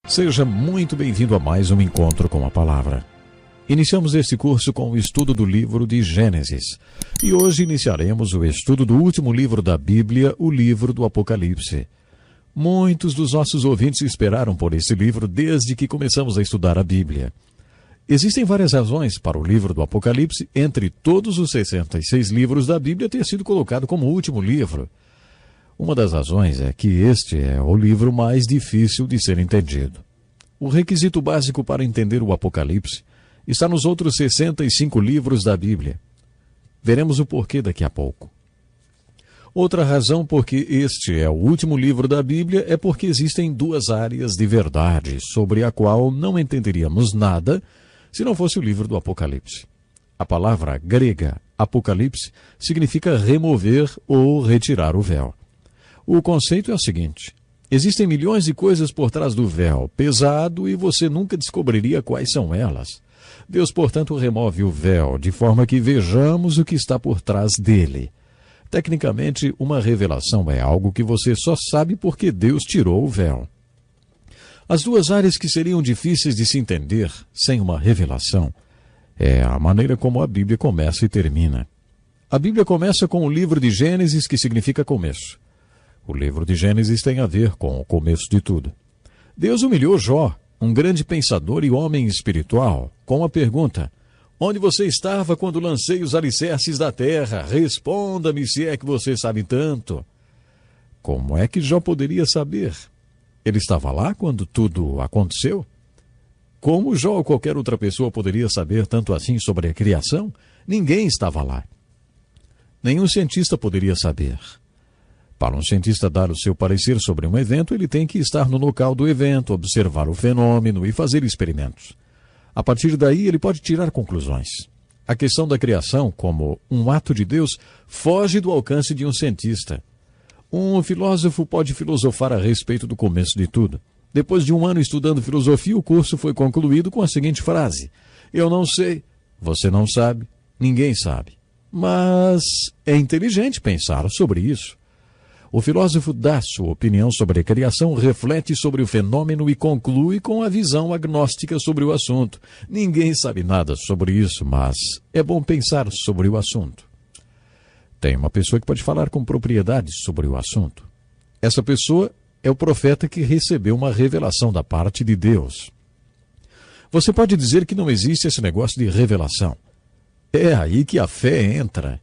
Seja muito bem-vindo a mais um Encontro com a Palavra. Iniciamos este curso com o estudo do livro de Gênesis. E hoje iniciaremos o estudo do último livro da Bíblia, o livro do Apocalipse. Muitos dos nossos ouvintes esperaram por esse livro desde que começamos a estudar a Bíblia. Existem várias razões para o livro do Apocalipse, entre todos os 66 livros da Bíblia, ter sido colocado como último livro. Uma das razões é que este é o livro mais difícil de ser entendido. O requisito básico para entender o Apocalipse está nos outros 65 livros da Bíblia. Veremos o porquê daqui a pouco. Outra razão por que este é o último livro da Bíblia é porque existem duas áreas de verdade sobre a qual não entenderíamos nada se não fosse o livro do Apocalipse. A palavra grega Apocalipse significa remover ou retirar o véu. O conceito é o seguinte: existem milhões de coisas por trás do véu, pesado, e você nunca descobriria quais são elas. Deus, portanto, remove o véu, de forma que vejamos o que está por trás dele. Tecnicamente, uma revelação é algo que você só sabe porque Deus tirou o véu. As duas áreas que seriam difíceis de se entender sem uma revelação é a maneira como a Bíblia começa e termina. A Bíblia começa com o livro de Gênesis, que significa começo. O livro de Gênesis tem a ver com o começo de tudo. Deus humilhou Jó, um grande pensador e homem espiritual, com a pergunta: onde você estava quando lancei os alicerces da terra? Responda-me, se é que você sabe tanto. Como é que Jó poderia saber? Ele estava lá quando tudo aconteceu? Como Jó ou qualquer outra pessoa poderia saber tanto assim sobre a criação? Ninguém estava lá. Nenhum cientista poderia saber. Para um cientista dar o seu parecer sobre um evento, ele tem que estar no local do evento, observar o fenômeno e fazer experimentos. A partir daí, ele pode tirar conclusões. A questão da criação, como um ato de Deus, foge do alcance de um cientista. Um filósofo pode filosofar a respeito do começo de tudo. Depois de um ano estudando filosofia, o curso foi concluído com a seguinte frase: eu não sei, você não sabe, ninguém sabe. Mas é inteligente pensar sobre isso. O filósofo dá sua opinião sobre a criação, reflete sobre o fenômeno e conclui com a visão agnóstica sobre o assunto. Ninguém sabe nada sobre isso, mas é bom pensar sobre o assunto. Tem uma pessoa que pode falar com propriedade sobre o assunto. Essa pessoa é o profeta que recebeu uma revelação da parte de Deus. Você pode dizer que não existe esse negócio de revelação. É aí que a fé entra.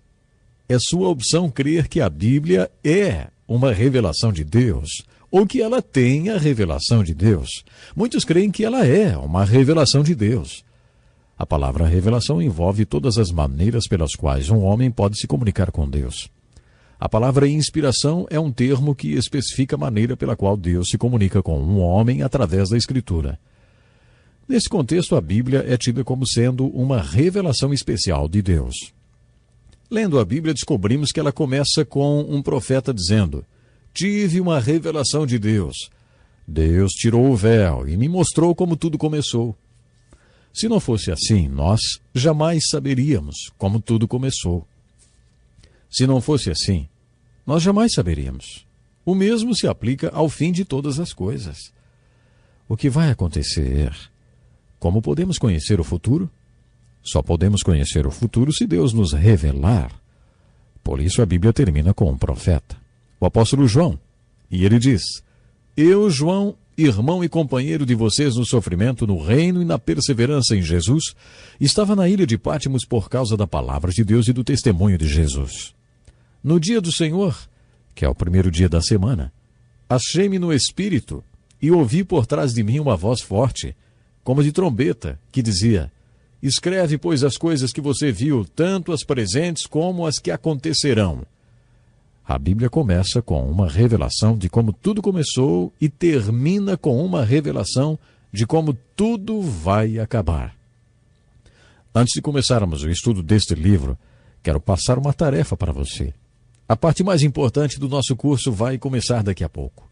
É sua opção crer que a Bíblia é uma revelação de Deus, ou que ela tem a revelação de Deus. Muitos creem que ela é uma revelação de Deus. A palavra revelação envolve todas as maneiras pelas quais um homem pode se comunicar com Deus. A palavra inspiração é um termo que especifica a maneira pela qual Deus se comunica com um homem através da Escritura. Nesse contexto, a Bíblia é tida como sendo uma revelação especial de Deus. Lendo a Bíblia, descobrimos que ela começa com um profeta dizendo: tive uma revelação de Deus. Deus tirou o véu e me mostrou como tudo começou. Se não fosse assim, nós jamais saberíamos como tudo começou. Se não fosse assim, nós jamais saberíamos. O mesmo se aplica ao fim de todas as coisas. O que vai acontecer? Como podemos conhecer o futuro? Só podemos conhecer o futuro se Deus nos revelar. Por isso a Bíblia termina com um profeta, o apóstolo João. E ele diz: eu, João, irmão e companheiro de vocês no sofrimento, no reino e na perseverança em Jesus, estava na ilha de Pátimos por causa da palavra de Deus e do testemunho de Jesus. No dia do Senhor, que é o primeiro dia da semana, achei-me no Espírito e ouvi por trás de mim uma voz forte, como de trombeta, que dizia: escreve, pois, as coisas que você viu, tanto as presentes como as que acontecerão. A Bíblia começa com uma revelação de como tudo começou e termina com uma revelação de como tudo vai acabar. Antes de começarmos o estudo deste livro, quero passar uma tarefa para você. A parte mais importante do nosso curso vai começar daqui a pouco.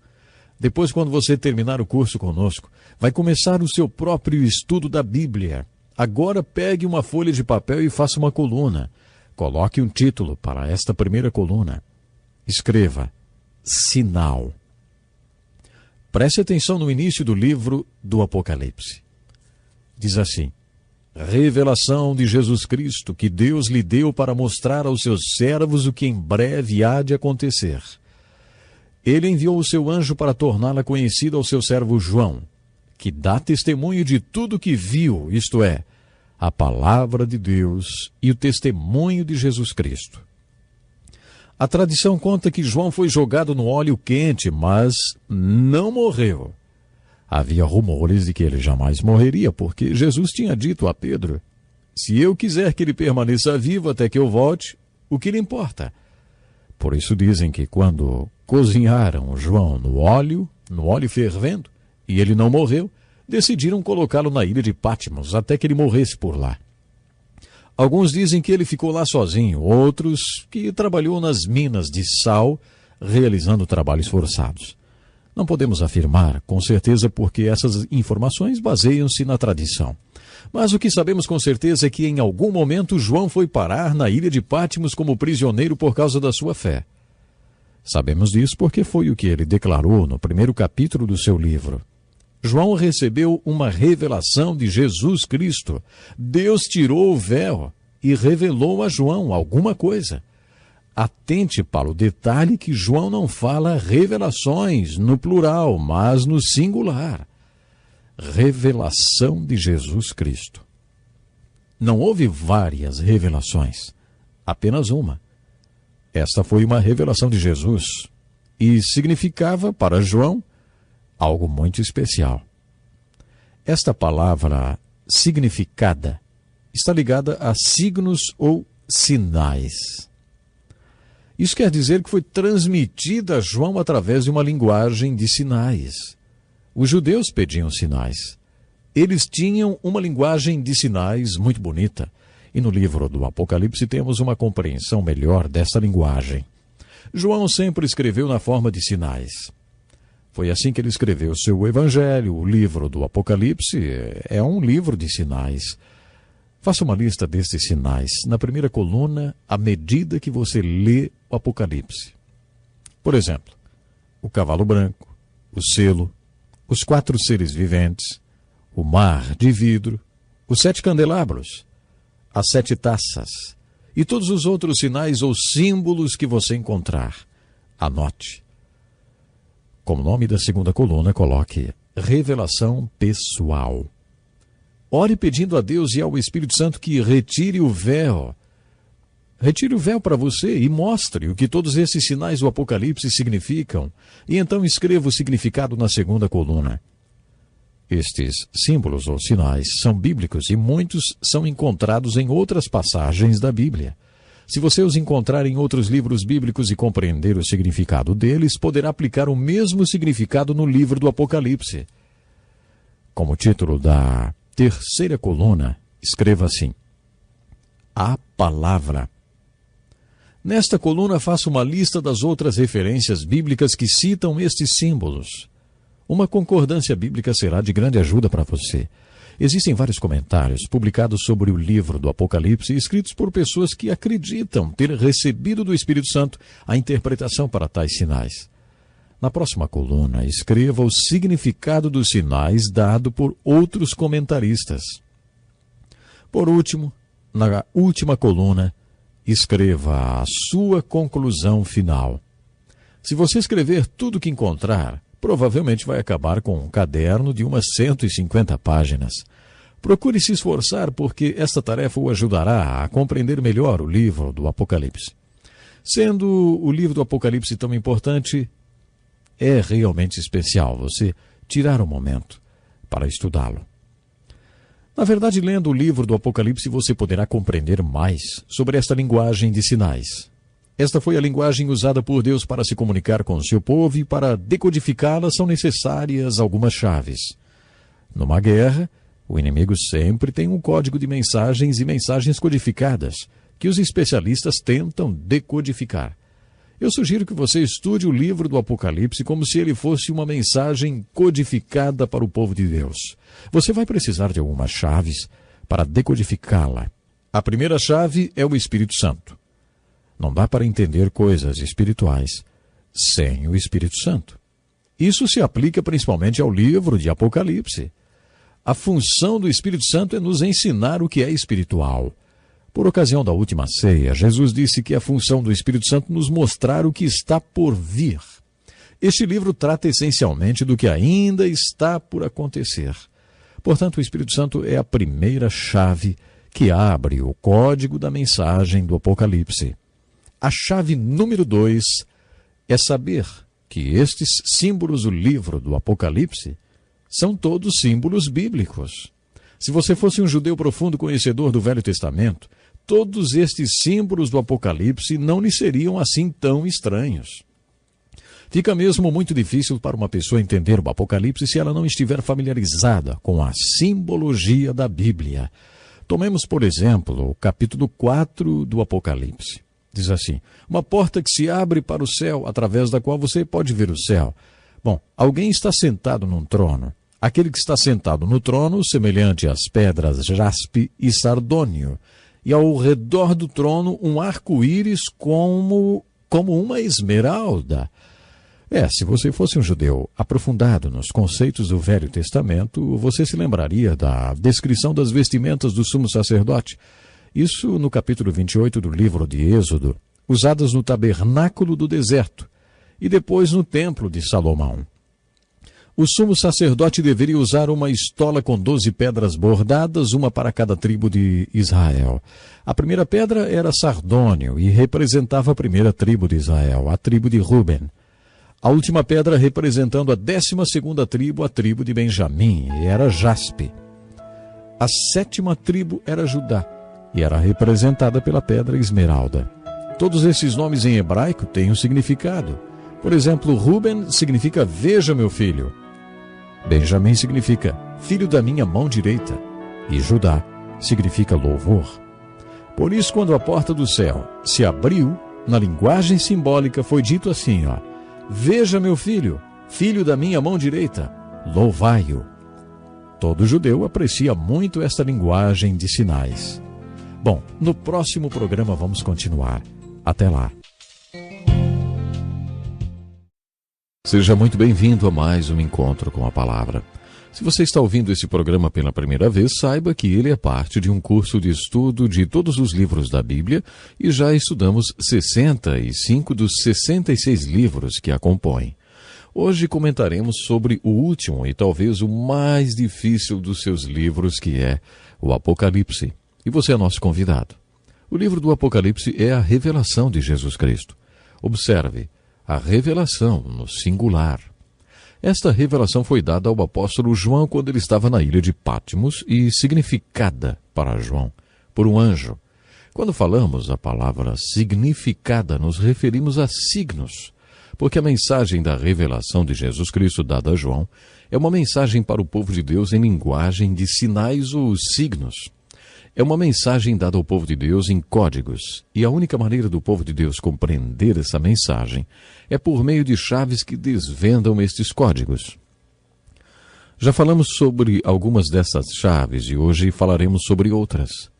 Depois, quando você terminar o curso conosco, vai começar o seu próprio estudo da Bíblia. Agora pegue uma folha de papel e faça uma coluna. Coloque um título para esta primeira coluna. Escreva: sinal. Preste atenção no início do livro do Apocalipse. Diz assim: revelação de Jesus Cristo, que Deus lhe deu para mostrar aos seus servos o que em breve há de acontecer. Ele enviou o seu anjo para torná-la conhecida ao seu servo João, que dá testemunho de tudo que viu, isto é, a palavra de Deus e o testemunho de Jesus Cristo. A tradição conta que João foi jogado no óleo quente, mas não morreu. Havia rumores de que ele jamais morreria, porque Jesus tinha dito a Pedro: se eu quiser que ele permaneça vivo até que eu volte, o que lhe importa? Por isso dizem que quando cozinharam João no óleo fervendo, e ele não morreu, decidiram colocá-lo na ilha de Patmos até que ele morresse por lá. Alguns dizem que ele ficou lá sozinho, outros que trabalhou nas minas de sal, realizando trabalhos forçados. Não podemos afirmar com certeza porque essas informações baseiam-se na tradição. Mas o que sabemos com certeza é que em algum momento João foi parar na ilha de Patmos como prisioneiro por causa da sua fé. Sabemos disso porque foi o que ele declarou no primeiro capítulo do seu livro. João recebeu uma revelação de Jesus Cristo. Deus tirou o véu e revelou a João alguma coisa. Atente para o detalhe que João não fala revelações no plural, mas no singular. Revelação de Jesus Cristo. Não houve várias revelações, apenas uma. Esta foi uma revelação de Jesus e significava para João algo muito especial. Esta palavra significada está ligada a signos ou sinais. Isso quer dizer que foi transmitida a João através de uma linguagem de sinais. Os judeus pediam sinais. Eles tinham uma linguagem de sinais muito bonita. E no livro do Apocalipse temos uma compreensão melhor dessa linguagem. João sempre escreveu na forma de sinais. Foi assim que ele escreveu seu Evangelho. O livro do Apocalipse é um livro de sinais. Faça uma lista destes sinais na primeira coluna à medida que você lê o Apocalipse. Por exemplo, o cavalo branco, o selo, os 4 seres viventes, o mar de vidro, os 7 candelabros, as 7 taças e todos os outros sinais ou símbolos que você encontrar. Anote. Como nome da segunda coluna, coloque revelação pessoal. Ore pedindo a Deus e ao Espírito Santo que retire o véu. Retire o véu para você e mostre o que todos esses sinais do Apocalipse significam. E então escreva o significado na segunda coluna. Estes símbolos ou sinais são bíblicos e muitos são encontrados em outras passagens da Bíblia. Se você os encontrar em outros livros bíblicos e compreender o significado deles, poderá aplicar o mesmo significado no livro do Apocalipse. Como título da terceira coluna, escreva assim: a palavra. Nesta coluna, faça uma lista das outras referências bíblicas que citam estes símbolos. Uma concordância bíblica será de grande ajuda para você. Existem vários comentários publicados sobre o livro do Apocalipse, escritos por pessoas que acreditam ter recebido do Espírito Santo a interpretação para tais sinais. Na próxima coluna, escreva o significado dos sinais dado por outros comentaristas. Por último, na última coluna, escreva a sua conclusão final. Se você escrever tudo o que encontrar, provavelmente vai acabar com um caderno de umas 150 páginas. Procure se esforçar, porque esta tarefa o ajudará a compreender melhor o livro do Apocalipse. Sendo o livro do Apocalipse tão importante, é realmente especial você tirar um momento para estudá-lo. Na verdade, lendo o livro do Apocalipse, você poderá compreender mais sobre esta linguagem de sinais. Esta foi a linguagem usada por Deus para se comunicar com o seu povo, e para decodificá-la são necessárias algumas chaves. Numa guerra, o inimigo sempre tem um código de mensagens e mensagens codificadas, que os especialistas tentam decodificar. Eu sugiro que você estude o livro do Apocalipse como se ele fosse uma mensagem codificada para o povo de Deus. Você vai precisar de algumas chaves para decodificá-la. A primeira chave é o Espírito Santo. Não dá para entender coisas espirituais sem o Espírito Santo. Isso se aplica principalmente ao livro de Apocalipse. A função do Espírito Santo é nos ensinar o que é espiritual. Por ocasião da última ceia, Jesus disse que a função do Espírito Santo nos mostrar o que está por vir. Este livro trata essencialmente do que ainda está por acontecer. Portanto, o Espírito Santo é a primeira chave que abre o código da mensagem do Apocalipse. A chave número 2 é saber que estes símbolos do livro do Apocalipse são todos símbolos bíblicos. Se você fosse um judeu profundo conhecedor do Velho Testamento, todos estes símbolos do Apocalipse não lhe seriam assim tão estranhos. Fica mesmo muito difícil para uma pessoa entender o Apocalipse se ela não estiver familiarizada com a simbologia da Bíblia. Tomemos, por exemplo, o capítulo 4 do Apocalipse. Diz assim: uma porta que se abre para o céu, através da qual você pode ver o céu. Bom, alguém está sentado num trono. Aquele que está sentado no trono, semelhante às pedras jaspe e sardônio. E ao redor do trono, um arco-íris como uma esmeralda. Se você fosse um judeu aprofundado nos conceitos do Velho Testamento, você se lembraria da descrição das vestimentas do sumo sacerdote. Isso no capítulo 28 do livro de Êxodo, usadas no tabernáculo do deserto e depois no templo de Salomão. O sumo sacerdote deveria usar uma estola com 12 pedras bordadas, uma para cada tribo de Israel. A primeira pedra era sardônio e representava a primeira tribo de Israel, a tribo de Ruben. A última pedra representando a 12ª tribo, a tribo de Benjamim, e era jaspe. A 7ª tribo era Judá, e era representada pela pedra esmeralda. Todos esses nomes em hebraico têm um significado. Por exemplo, Ruben significa veja meu filho. Benjamim significa filho da minha mão direita. E Judá significa louvor. Por isso, quando a porta do céu se abriu, na linguagem simbólica foi dito assim, veja meu filho, filho da minha mão direita, louvai-o. Todo judeu aprecia muito esta linguagem de sinais. Bom, no próximo programa vamos continuar. Até lá. Seja muito bem-vindo a mais um encontro com a palavra. Se você está ouvindo esse programa pela primeira vez, saiba que ele é parte de um curso de estudo de todos os livros da Bíblia e já estudamos 65 dos 66 livros que a compõem. Hoje comentaremos sobre o último e talvez o mais difícil dos seus livros, que é o Apocalipse. E você é nosso convidado. O livro do Apocalipse é a revelação de Jesus Cristo. Observe, a revelação no singular. Esta revelação foi dada ao apóstolo João quando ele estava na ilha de Patmos e significada para João por um anjo. Quando falamos a palavra significada, nos referimos a signos, porque a mensagem da revelação de Jesus Cristo dada a João é uma mensagem para o povo de Deus em linguagem de sinais ou signos. É uma mensagem dada ao povo de Deus em códigos, e a única maneira do povo de Deus compreender essa mensagem é por meio de chaves que desvendam estes códigos. Já falamos sobre algumas dessas chaves e hoje falaremos sobre outras.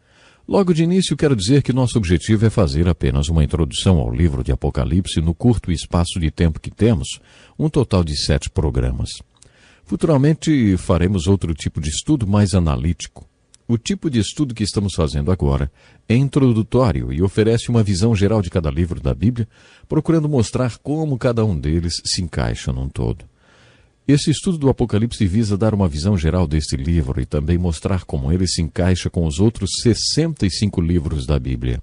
Logo de início, quero dizer que nosso objetivo é fazer apenas uma introdução ao livro de Apocalipse no curto espaço de tempo que temos, um total de 7 programas. Futuramente faremos outro tipo de estudo mais analítico. O tipo de estudo que estamos fazendo agora é introdutório e oferece uma visão geral de cada livro da Bíblia, procurando mostrar como cada um deles se encaixa num todo. Esse estudo do Apocalipse visa dar uma visão geral deste livro e também mostrar como ele se encaixa com os outros 65 livros da Bíblia.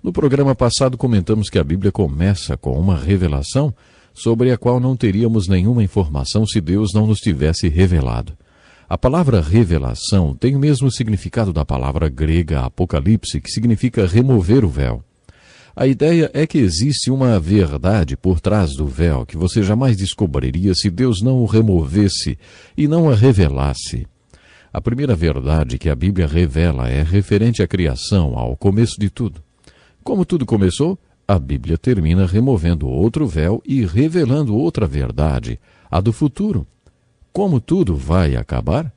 No programa passado comentamos que a Bíblia começa com uma revelação sobre a qual não teríamos nenhuma informação se Deus não nos tivesse revelado. A palavra revelação tem o mesmo significado da palavra grega apocalipse, que significa remover o véu. A ideia é que existe uma verdade por trás do véu que você jamais descobriria se Deus não o removesse e não a revelasse. A primeira verdade que a Bíblia revela é referente à criação, ao começo de tudo. Como tudo começou, a Bíblia termina removendo outro véu e revelando outra verdade, a do futuro. Como tudo vai acabar?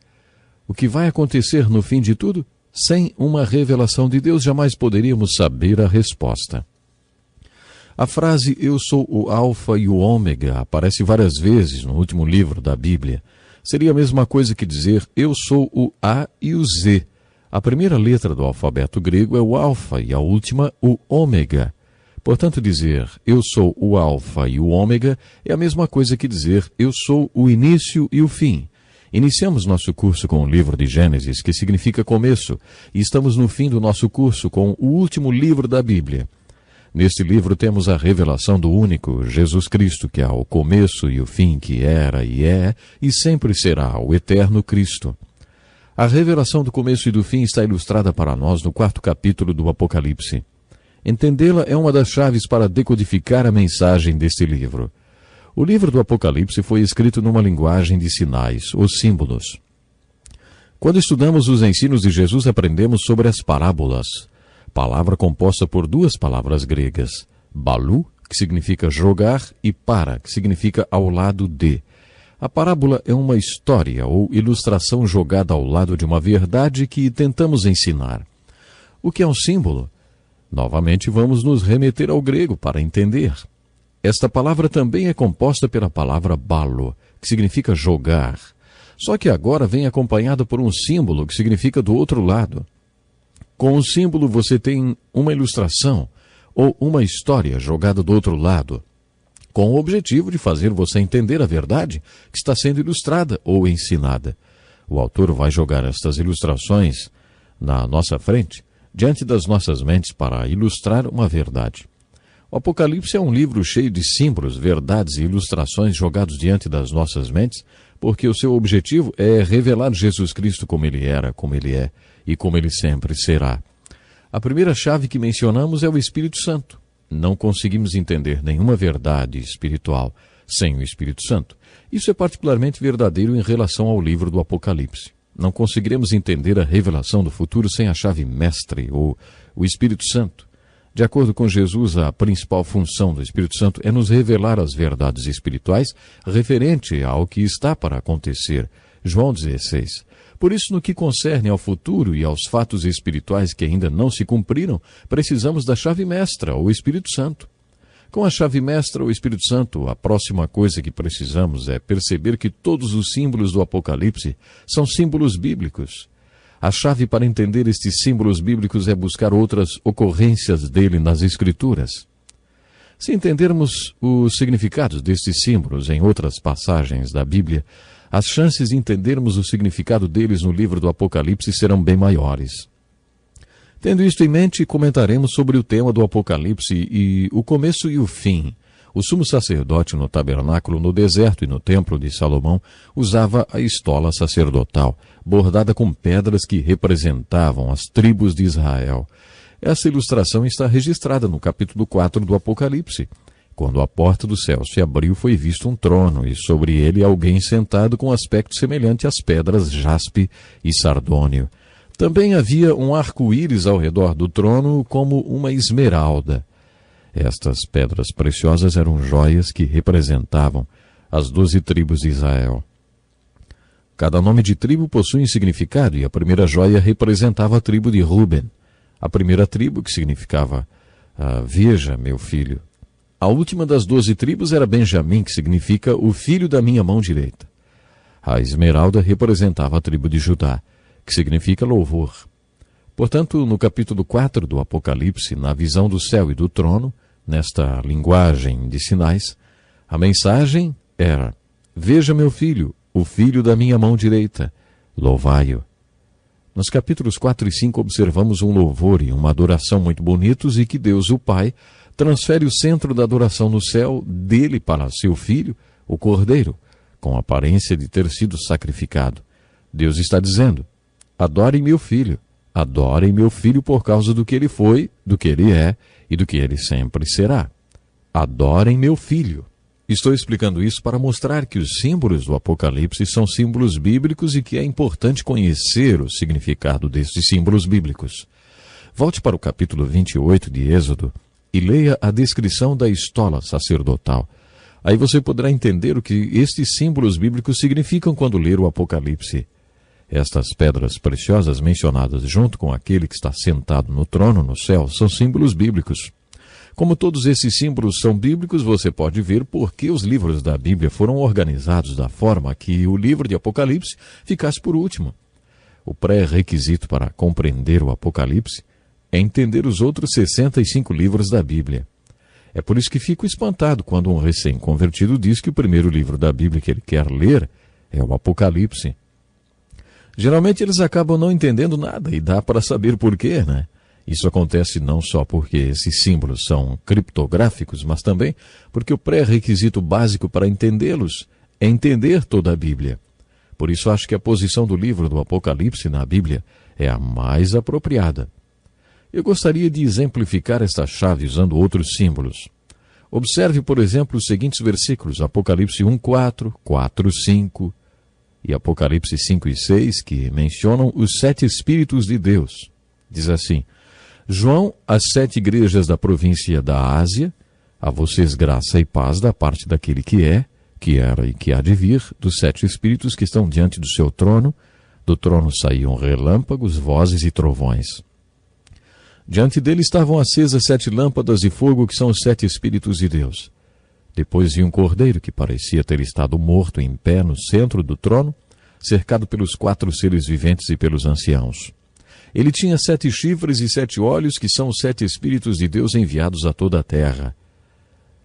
O que vai acontecer no fim de tudo? Sem uma revelação de Deus, jamais poderíamos saber a resposta. A frase "Eu sou o Alfa e o Ômega" aparece várias vezes no último livro da Bíblia. Seria a mesma coisa que dizer "Eu sou o A e o Z". A primeira letra do alfabeto grego é o Alfa e a última o Ômega. Portanto, dizer "Eu sou o Alfa e o Ômega" é a mesma coisa que dizer "Eu sou o início e o fim". Iniciamos nosso curso com o livro de Gênesis, que significa começo, e estamos no fim do nosso curso com o último livro da Bíblia. Neste livro temos a revelação do único Jesus Cristo, que é o começo e o fim, que era e é e sempre será o eterno Cristo. A revelação do começo e do fim está ilustrada para nós no 4º capítulo do Apocalipse. Entendê-la é uma das chaves para decodificar a mensagem deste livro. O livro do Apocalipse foi escrito numa linguagem de sinais, os símbolos. Quando estudamos os ensinos de Jesus, aprendemos sobre as parábolas, palavra composta por duas palavras gregas, balu, que significa jogar, e para, que significa ao lado de. A parábola é uma história ou ilustração jogada ao lado de uma verdade que tentamos ensinar. O que é um símbolo? Novamente vamos nos remeter ao grego para entender. Esta palavra também é composta pela palavra balo, que significa jogar. Só que agora vem acompanhada por um símbolo que significa do outro lado. Com o símbolo você tem uma ilustração ou uma história jogada do outro lado, com o objetivo de fazer você entender a verdade que está sendo ilustrada ou ensinada. O autor vai jogar estas ilustrações na nossa frente, diante das nossas mentes, para ilustrar uma verdade. O Apocalipse é um livro cheio de símbolos, verdades e ilustrações jogados diante das nossas mentes, porque o seu objetivo é revelar Jesus Cristo como ele era, como ele é e como ele sempre será. A primeira chave que mencionamos é o Espírito Santo. Não conseguimos entender nenhuma verdade espiritual sem o Espírito Santo. Isso é particularmente verdadeiro em relação ao livro do Apocalipse. Não conseguiremos entender a revelação do futuro sem a chave mestre, ou o Espírito Santo. De acordo com Jesus, a principal função do Espírito Santo é nos revelar as verdades espirituais referente ao que está para acontecer. João 16. Por isso, no que concerne ao futuro e aos fatos espirituais que ainda não se cumpriram, precisamos da chave mestra, o Espírito Santo. Com a chave mestra, o Espírito Santo, a próxima coisa que precisamos é perceber que todos os símbolos do Apocalipse são símbolos bíblicos. A chave para entender estes símbolos bíblicos é buscar outras ocorrências dele nas Escrituras. Se entendermos os significados destes símbolos em outras passagens da Bíblia, as chances de entendermos o significado deles no livro do Apocalipse serão bem maiores. Tendo isto em mente, comentaremos sobre o tema do Apocalipse e o começo e o fim. O sumo sacerdote no tabernáculo, no deserto e no templo de Salomão usava a estola sacerdotal, bordada com pedras que representavam as tribos de Israel. Essa ilustração está registrada no capítulo 4 do Apocalipse. Quando a porta do céu se abriu, foi visto um trono, e sobre ele alguém sentado com aspecto semelhante às pedras jaspe e sardônio. Também havia um arco-íris ao redor do trono, como uma esmeralda. Estas pedras preciosas eram joias que representavam as 12 tribos de Israel. Cada nome de tribo possui um significado, e a primeira joia representava a tribo de Ruben. A primeira tribo, que significava veja, meu filho. A última das 12 tribos era Benjamim, que significa o filho da minha mão direita. A esmeralda representava a tribo de Judá, que significa louvor. Portanto, no capítulo 4 do Apocalipse, na visão do céu e do trono, nesta linguagem de sinais, a mensagem era: veja, meu filho, o filho da minha mão direita, louvai-o. Nos capítulos 4 e 5 observamos um louvor e uma adoração muito bonitos, e que Deus, o Pai, transfere o centro da adoração no céu dele para seu filho, o Cordeiro, com a aparência de ter sido sacrificado. Deus está dizendo: adorem meu filho por causa do que ele foi, do que ele é e do que ele sempre será. Adorem meu filho. Estou explicando isso para mostrar que os símbolos do Apocalipse são símbolos bíblicos e que é importante conhecer o significado destes símbolos bíblicos. Volte para o capítulo 28 de Êxodo e leia a descrição da estola sacerdotal. Aí você poderá entender o que estes símbolos bíblicos significam quando ler o Apocalipse. Estas pedras preciosas mencionadas junto com aquele que está sentado no trono no céu são símbolos bíblicos. Como todos esses símbolos são bíblicos, você pode ver por que os livros da Bíblia foram organizados da forma que o livro de Apocalipse ficasse por último. O pré-requisito para compreender o Apocalipse é entender os outros 65 livros da Bíblia. É por isso que fico espantado quando um recém-convertido diz que o primeiro livro da Bíblia que ele quer ler é o Apocalipse. Geralmente eles acabam não entendendo nada e dá para saber por quê, né? Isso acontece não só porque esses símbolos são criptográficos, mas também porque o pré-requisito básico para entendê-los é entender toda a Bíblia. Por isso acho que a posição do livro do Apocalipse na Bíblia é a mais apropriada. Eu gostaria de exemplificar esta chave usando outros símbolos. Observe, por exemplo, os seguintes versículos, Apocalipse 1:4, 4:5 e Apocalipse 5:6, que mencionam os 7 Espíritos de Deus. Diz assim: João, às 7 igrejas da província da Ásia, a vocês graça e paz da parte daquele que é, que era e que há de vir, dos 7 Espíritos que estão diante do seu trono. Do trono saíam relâmpagos, vozes e trovões. Diante dele estavam acesas 7 lâmpadas de fogo, que são os 7 Espíritos de Deus. Depois vi um cordeiro que parecia ter estado morto em pé no centro do trono, cercado pelos 4 seres viventes e pelos anciãos. Ele tinha 7 chifres e 7 olhos, que são os 7 Espíritos de Deus enviados a toda a terra.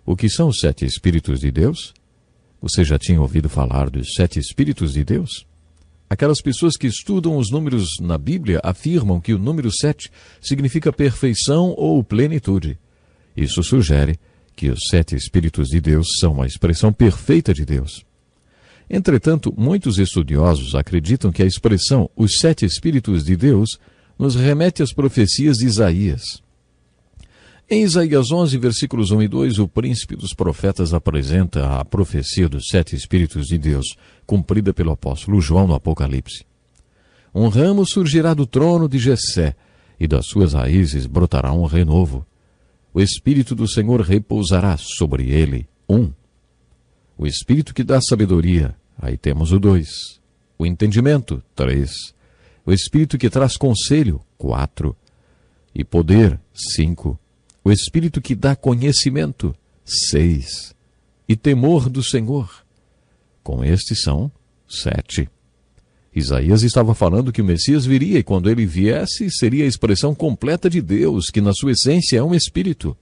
O que são os 7 Espíritos de Deus? Você já tinha ouvido falar dos 7 Espíritos de Deus? Aquelas pessoas que estudam os números na Bíblia afirmam que o número 7 significa perfeição ou plenitude. Isso sugere que os 7 Espíritos de Deus são a expressão perfeita de Deus. Entretanto, muitos estudiosos acreditam que a expressão os 7 Espíritos de Deus nos remete às profecias de Isaías. Em Isaías 11, versículos 1 e 2, o príncipe dos profetas apresenta a profecia dos 7 Espíritos de Deus, cumprida pelo apóstolo João no Apocalipse. Um ramo surgirá do trono de Jessé, e das suas raízes brotará um renovo. O Espírito do Senhor repousará sobre ele. 1. O Espírito que dá sabedoria. Aí temos o 2. O entendimento. 3. O Espírito que traz conselho. 4. E poder. 5. O Espírito que dá conhecimento. 6. E temor do Senhor. Com estes são 7. Isaías estava falando que o Messias viria e quando ele viesse seria a expressão completa de Deus, que na sua essência é um Espírito.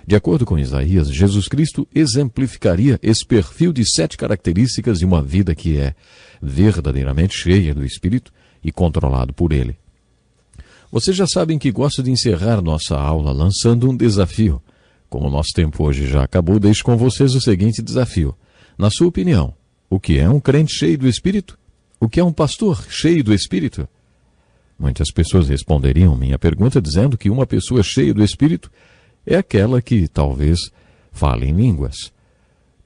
De acordo com Isaías, Jesus Cristo exemplificaria esse perfil de 7 características de uma vida que é verdadeiramente cheia do Espírito e controlado por Ele. Vocês já sabem que gosto de encerrar nossa aula lançando um desafio. Como o nosso tempo hoje já acabou, deixo com vocês o seguinte desafio. Na sua opinião, o que é um crente cheio do Espírito? O que é um pastor cheio do Espírito? Muitas pessoas responderiam minha pergunta dizendo que uma pessoa cheia do Espírito é aquela que talvez fale em línguas.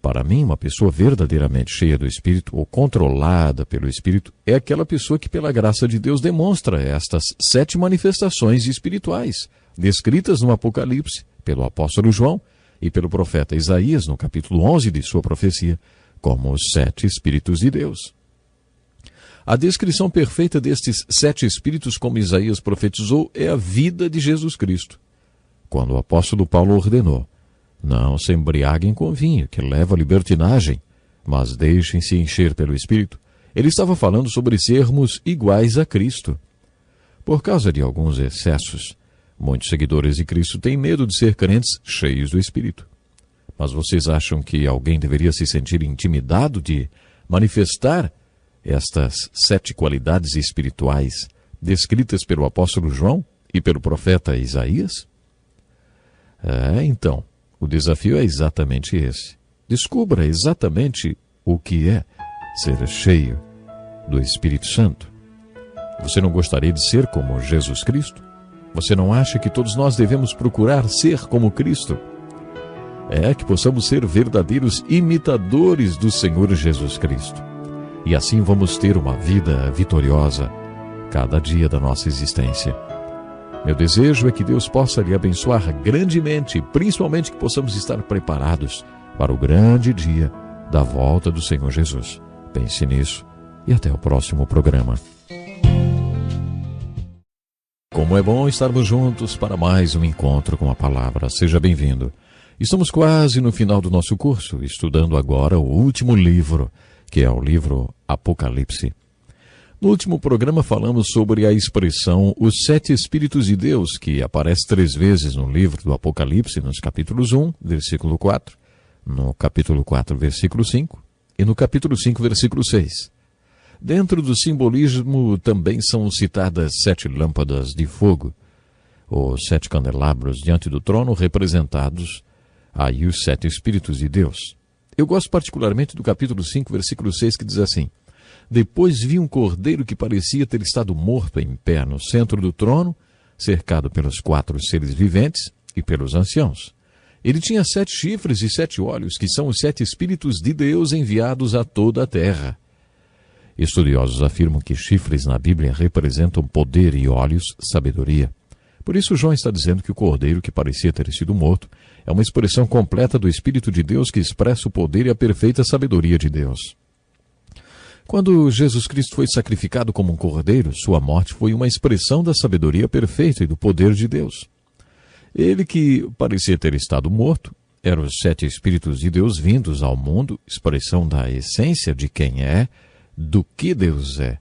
Para mim, uma pessoa verdadeiramente cheia do Espírito ou controlada pelo Espírito é aquela pessoa que, pela graça de Deus, demonstra estas 7 manifestações espirituais, descritas no Apocalipse pelo apóstolo João e pelo profeta Isaías, no capítulo 11 de sua profecia, como os 7 Espíritos de Deus. A descrição perfeita destes 7 Espíritos, como Isaías profetizou, é a vida de Jesus Cristo. Quando o apóstolo Paulo ordenou, não se embriaguem com vinho, que leva à libertinagem, mas deixem-se encher pelo Espírito, ele estava falando sobre sermos iguais a Cristo. Por causa de alguns excessos, muitos seguidores de Cristo têm medo de ser crentes cheios do Espírito. Mas vocês acham que alguém deveria se sentir intimidado de manifestar estas 7 qualidades espirituais descritas pelo apóstolo João e pelo profeta Isaías? Então, o desafio é exatamente esse. Descubra exatamente o que é ser cheio do Espírito Santo. Você não gostaria de ser como Jesus Cristo? Você não acha que todos nós devemos procurar ser como Cristo? É que possamos ser verdadeiros imitadores do Senhor Jesus Cristo. E assim vamos ter uma vida vitoriosa cada dia da nossa existência. Meu desejo é que Deus possa lhe abençoar grandemente, principalmente que possamos estar preparados para o grande dia da volta do Senhor Jesus. Pense nisso e até o próximo programa. Como é bom estarmos juntos para mais um encontro com a palavra. Seja bem-vindo. Estamos quase no final do nosso curso, estudando agora o último livro, que é o livro Apocalipse. No último programa falamos sobre a expressão os 7 Espíritos de Deus, que aparece 3 vezes no livro do Apocalipse, nos capítulos 1, versículo 4, no capítulo 4, versículo 5 e no capítulo 5, versículo 6. Dentro do simbolismo também são citadas 7 lâmpadas de fogo, os 7 candelabros diante do trono, representados aí os 7 Espíritos de Deus. Eu gosto particularmente do capítulo 5, versículo 6, que diz assim: Depois vi um cordeiro que parecia ter estado morto em pé no centro do trono, cercado pelos 4 seres viventes e pelos anciãos. Ele tinha 7 chifres e 7 olhos, que são os 7 Espíritos de Deus enviados a toda a terra. Estudiosos afirmam que chifres na Bíblia representam poder e olhos, sabedoria. Por isso, João está dizendo que o cordeiro que parecia ter sido morto é uma expressão completa do Espírito de Deus que expressa o poder e a perfeita sabedoria de Deus. Quando Jesus Cristo foi sacrificado como um cordeiro, sua morte foi uma expressão da sabedoria perfeita e do poder de Deus. Ele que parecia ter estado morto eram os 7 Espíritos de Deus vindos ao mundo, expressão da essência de quem é, do que Deus é.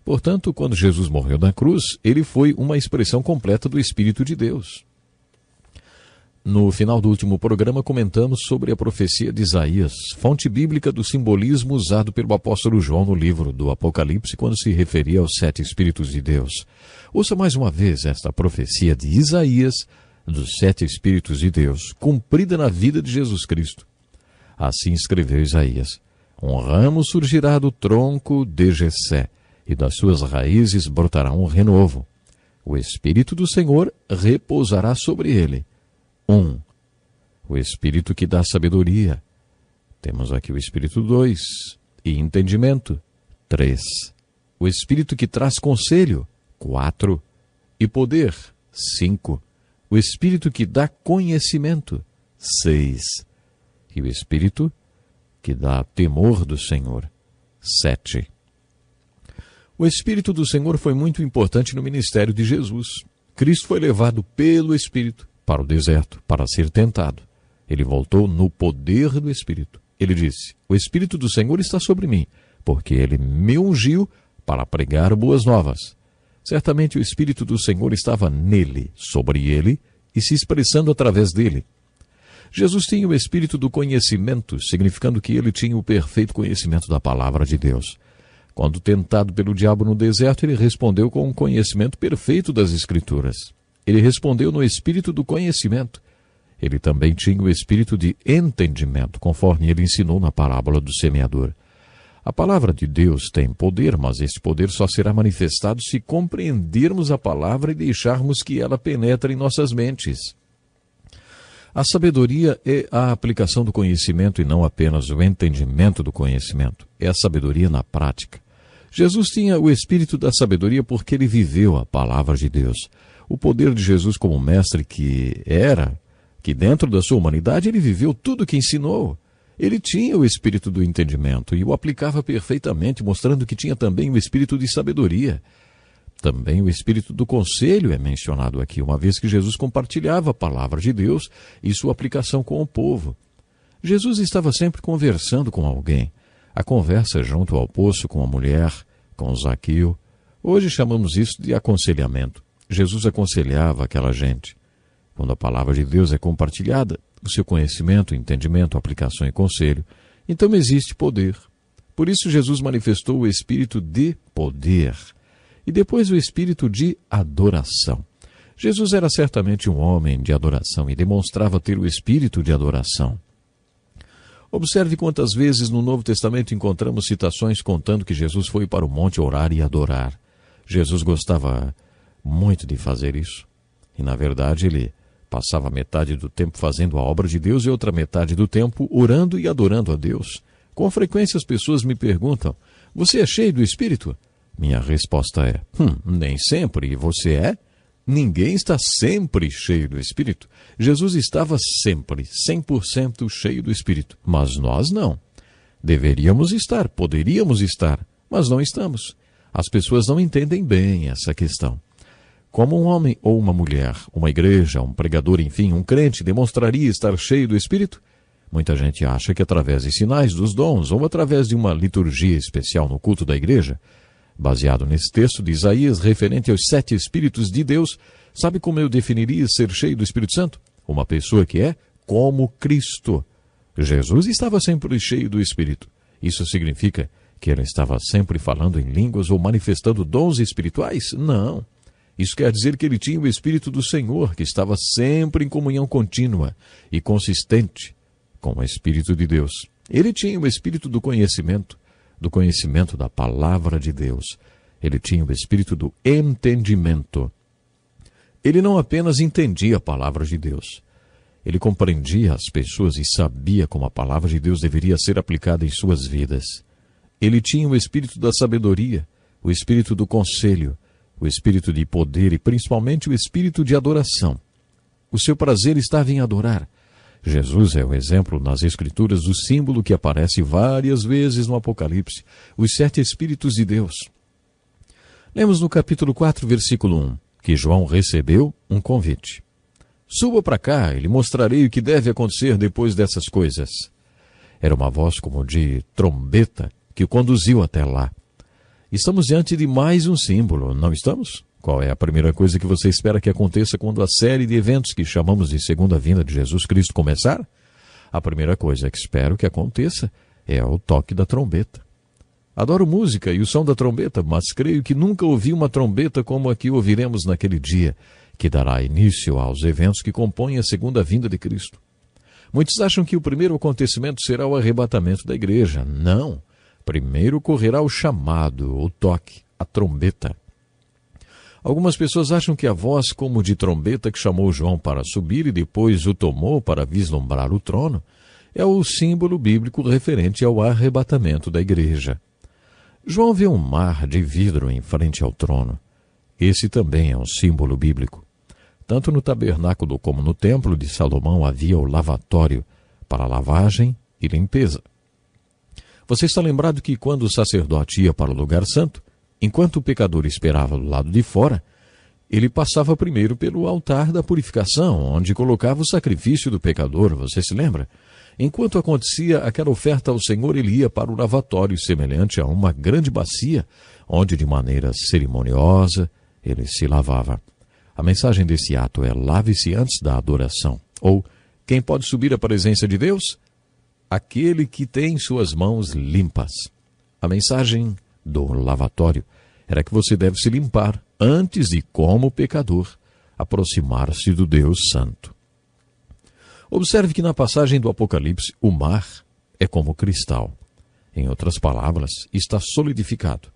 Portanto, quando Jesus morreu na cruz, ele foi uma expressão completa do Espírito de Deus. No final do último programa, comentamos sobre a profecia de Isaías, fonte bíblica do simbolismo usado pelo apóstolo João no livro do Apocalipse, quando se referia aos 7 Espíritos de Deus. Ouça mais uma vez esta profecia de Isaías, dos 7 Espíritos de Deus, cumprida na vida de Jesus Cristo. Assim escreveu Isaías: Um ramo surgirá do tronco de Jessé, e das suas raízes brotará um renovo. O Espírito do Senhor repousará sobre ele. 1. O Espírito que dá sabedoria. Temos aqui o Espírito 2. E entendimento. 3. O Espírito que traz conselho. 4. E poder. 5. O Espírito que dá conhecimento. 6. E o Espírito que dá temor do Senhor. 7. O Espírito do Senhor foi muito importante no ministério de Jesus. Cristo foi levado pelo Espírito para o deserto, para ser tentado. Ele voltou no poder do Espírito. Ele disse: O Espírito do Senhor está sobre mim, porque ele me ungiu para pregar boas novas. Certamente o Espírito do Senhor estava nele, sobre ele, e se expressando através dele. Jesus tinha o espírito do conhecimento, significando que ele tinha o perfeito conhecimento da palavra de Deus. Quando tentado pelo diabo no deserto, ele respondeu com um conhecimento perfeito das Escrituras. Ele respondeu no espírito do conhecimento. Ele também tinha o espírito de entendimento, conforme ele ensinou na parábola do semeador. A palavra de Deus tem poder, mas este poder só será manifestado se compreendermos a palavra e deixarmos que ela penetre em nossas mentes. A sabedoria é a aplicação do conhecimento e não apenas o entendimento do conhecimento. É a sabedoria na prática. Jesus tinha o espírito da sabedoria porque ele viveu a palavra de Deus. O poder de Jesus como mestre que dentro da sua humanidade ele viveu tudo o que ensinou. Ele tinha o espírito do entendimento e o aplicava perfeitamente, mostrando que tinha também o espírito de sabedoria. Também o espírito do conselho é mencionado aqui, uma vez que Jesus compartilhava a palavra de Deus e sua aplicação com o povo. Jesus estava sempre conversando com alguém. A conversa junto ao poço com a mulher, com Zaqueu. Hoje chamamos isso de aconselhamento. Jesus aconselhava aquela gente. Quando a palavra de Deus é compartilhada, o seu conhecimento, entendimento, aplicação e conselho, então existe poder. Por isso Jesus manifestou o espírito de poder. E depois o espírito de adoração. Jesus era certamente um homem de adoração e demonstrava ter o espírito de adoração. Observe quantas vezes no Novo Testamento encontramos citações contando que Jesus foi para o monte orar e adorar. Jesus gostava muito de fazer isso. E na verdade ele passava metade do tempo fazendo a obra de Deus e outra metade do tempo orando e adorando a Deus. Com frequência as pessoas me perguntam: você é cheio do Espírito? Minha resposta é: nem sempre. E você é? Ninguém está sempre cheio do Espírito. Jesus estava sempre 100% cheio do Espírito, mas nós não. Deveríamos estar, poderíamos estar, mas não estamos. As pessoas não entendem bem essa questão. Como um homem ou uma mulher, uma igreja, um pregador, enfim, um crente demonstraria estar cheio do Espírito? Muita gente acha que através de sinais dos dons ou através de uma liturgia especial no culto da igreja. Baseado nesse texto de Isaías referente aos 7 Espíritos de Deus, sabe como eu definiria ser cheio do Espírito Santo? Uma pessoa que é como Cristo. Jesus estava sempre cheio do Espírito. Isso significa que ele estava sempre falando em línguas ou manifestando dons espirituais? Não. Isso quer dizer que ele tinha o Espírito do Senhor, que estava sempre em comunhão contínua e consistente com o Espírito de Deus. Ele tinha o Espírito do conhecimento da palavra de Deus. Ele tinha o Espírito do entendimento. Ele não apenas entendia a palavra de Deus. Ele compreendia as pessoas e sabia como a palavra de Deus deveria ser aplicada em suas vidas. Ele tinha o Espírito da sabedoria, o Espírito do conselho, o Espírito de poder e principalmente o Espírito de adoração. O seu prazer estava em adorar. Jesus é o exemplo nas Escrituras do símbolo que aparece várias vezes no Apocalipse, os 7 Espíritos de Deus. Lemos no capítulo 4, versículo 1, que João recebeu um convite. Suba para cá e lhe mostrarei o que deve acontecer depois dessas coisas. Era uma voz como de trombeta que o conduziu até lá. Estamos diante de mais um símbolo, não estamos? Qual é a primeira coisa que você espera que aconteça quando a série de eventos que chamamos de segunda vinda de Jesus Cristo começar? A primeira coisa que espero que aconteça é o toque da trombeta. Adoro música e o som da trombeta, mas creio que nunca ouvi uma trombeta como a que ouviremos naquele dia, que dará início aos eventos que compõem a segunda vinda de Cristo. Muitos acham que o primeiro acontecimento será o arrebatamento da igreja. Não. Primeiro ocorrerá o chamado, o toque, a trombeta. Algumas pessoas acham que a voz como de trombeta que chamou João para subir e depois o tomou para vislumbrar o trono é o símbolo bíblico referente ao arrebatamento da igreja. João vê um mar de vidro em frente ao trono. Esse também é um símbolo bíblico. Tanto no tabernáculo como no templo de Salomão havia o lavatório para lavagem e limpeza. Você está lembrado que quando o sacerdote ia para o lugar santo, enquanto o pecador esperava do lado de fora, ele passava primeiro pelo altar da purificação, onde colocava o sacrifício do pecador, você se lembra? Enquanto acontecia aquela oferta ao Senhor, ele ia para o lavatório, semelhante a uma grande bacia, onde de maneira cerimoniosa ele se lavava. A mensagem desse ato é: lave-se antes da adoração. Ou, quem pode subir à presença de Deus? Aquele que tem suas mãos limpas. A mensagem do lavatório era que você deve se limpar antes de, como pecador, aproximar-se do Deus Santo. Observe que na passagem do Apocalipse, o mar é como cristal. Em outras palavras, está solidificado.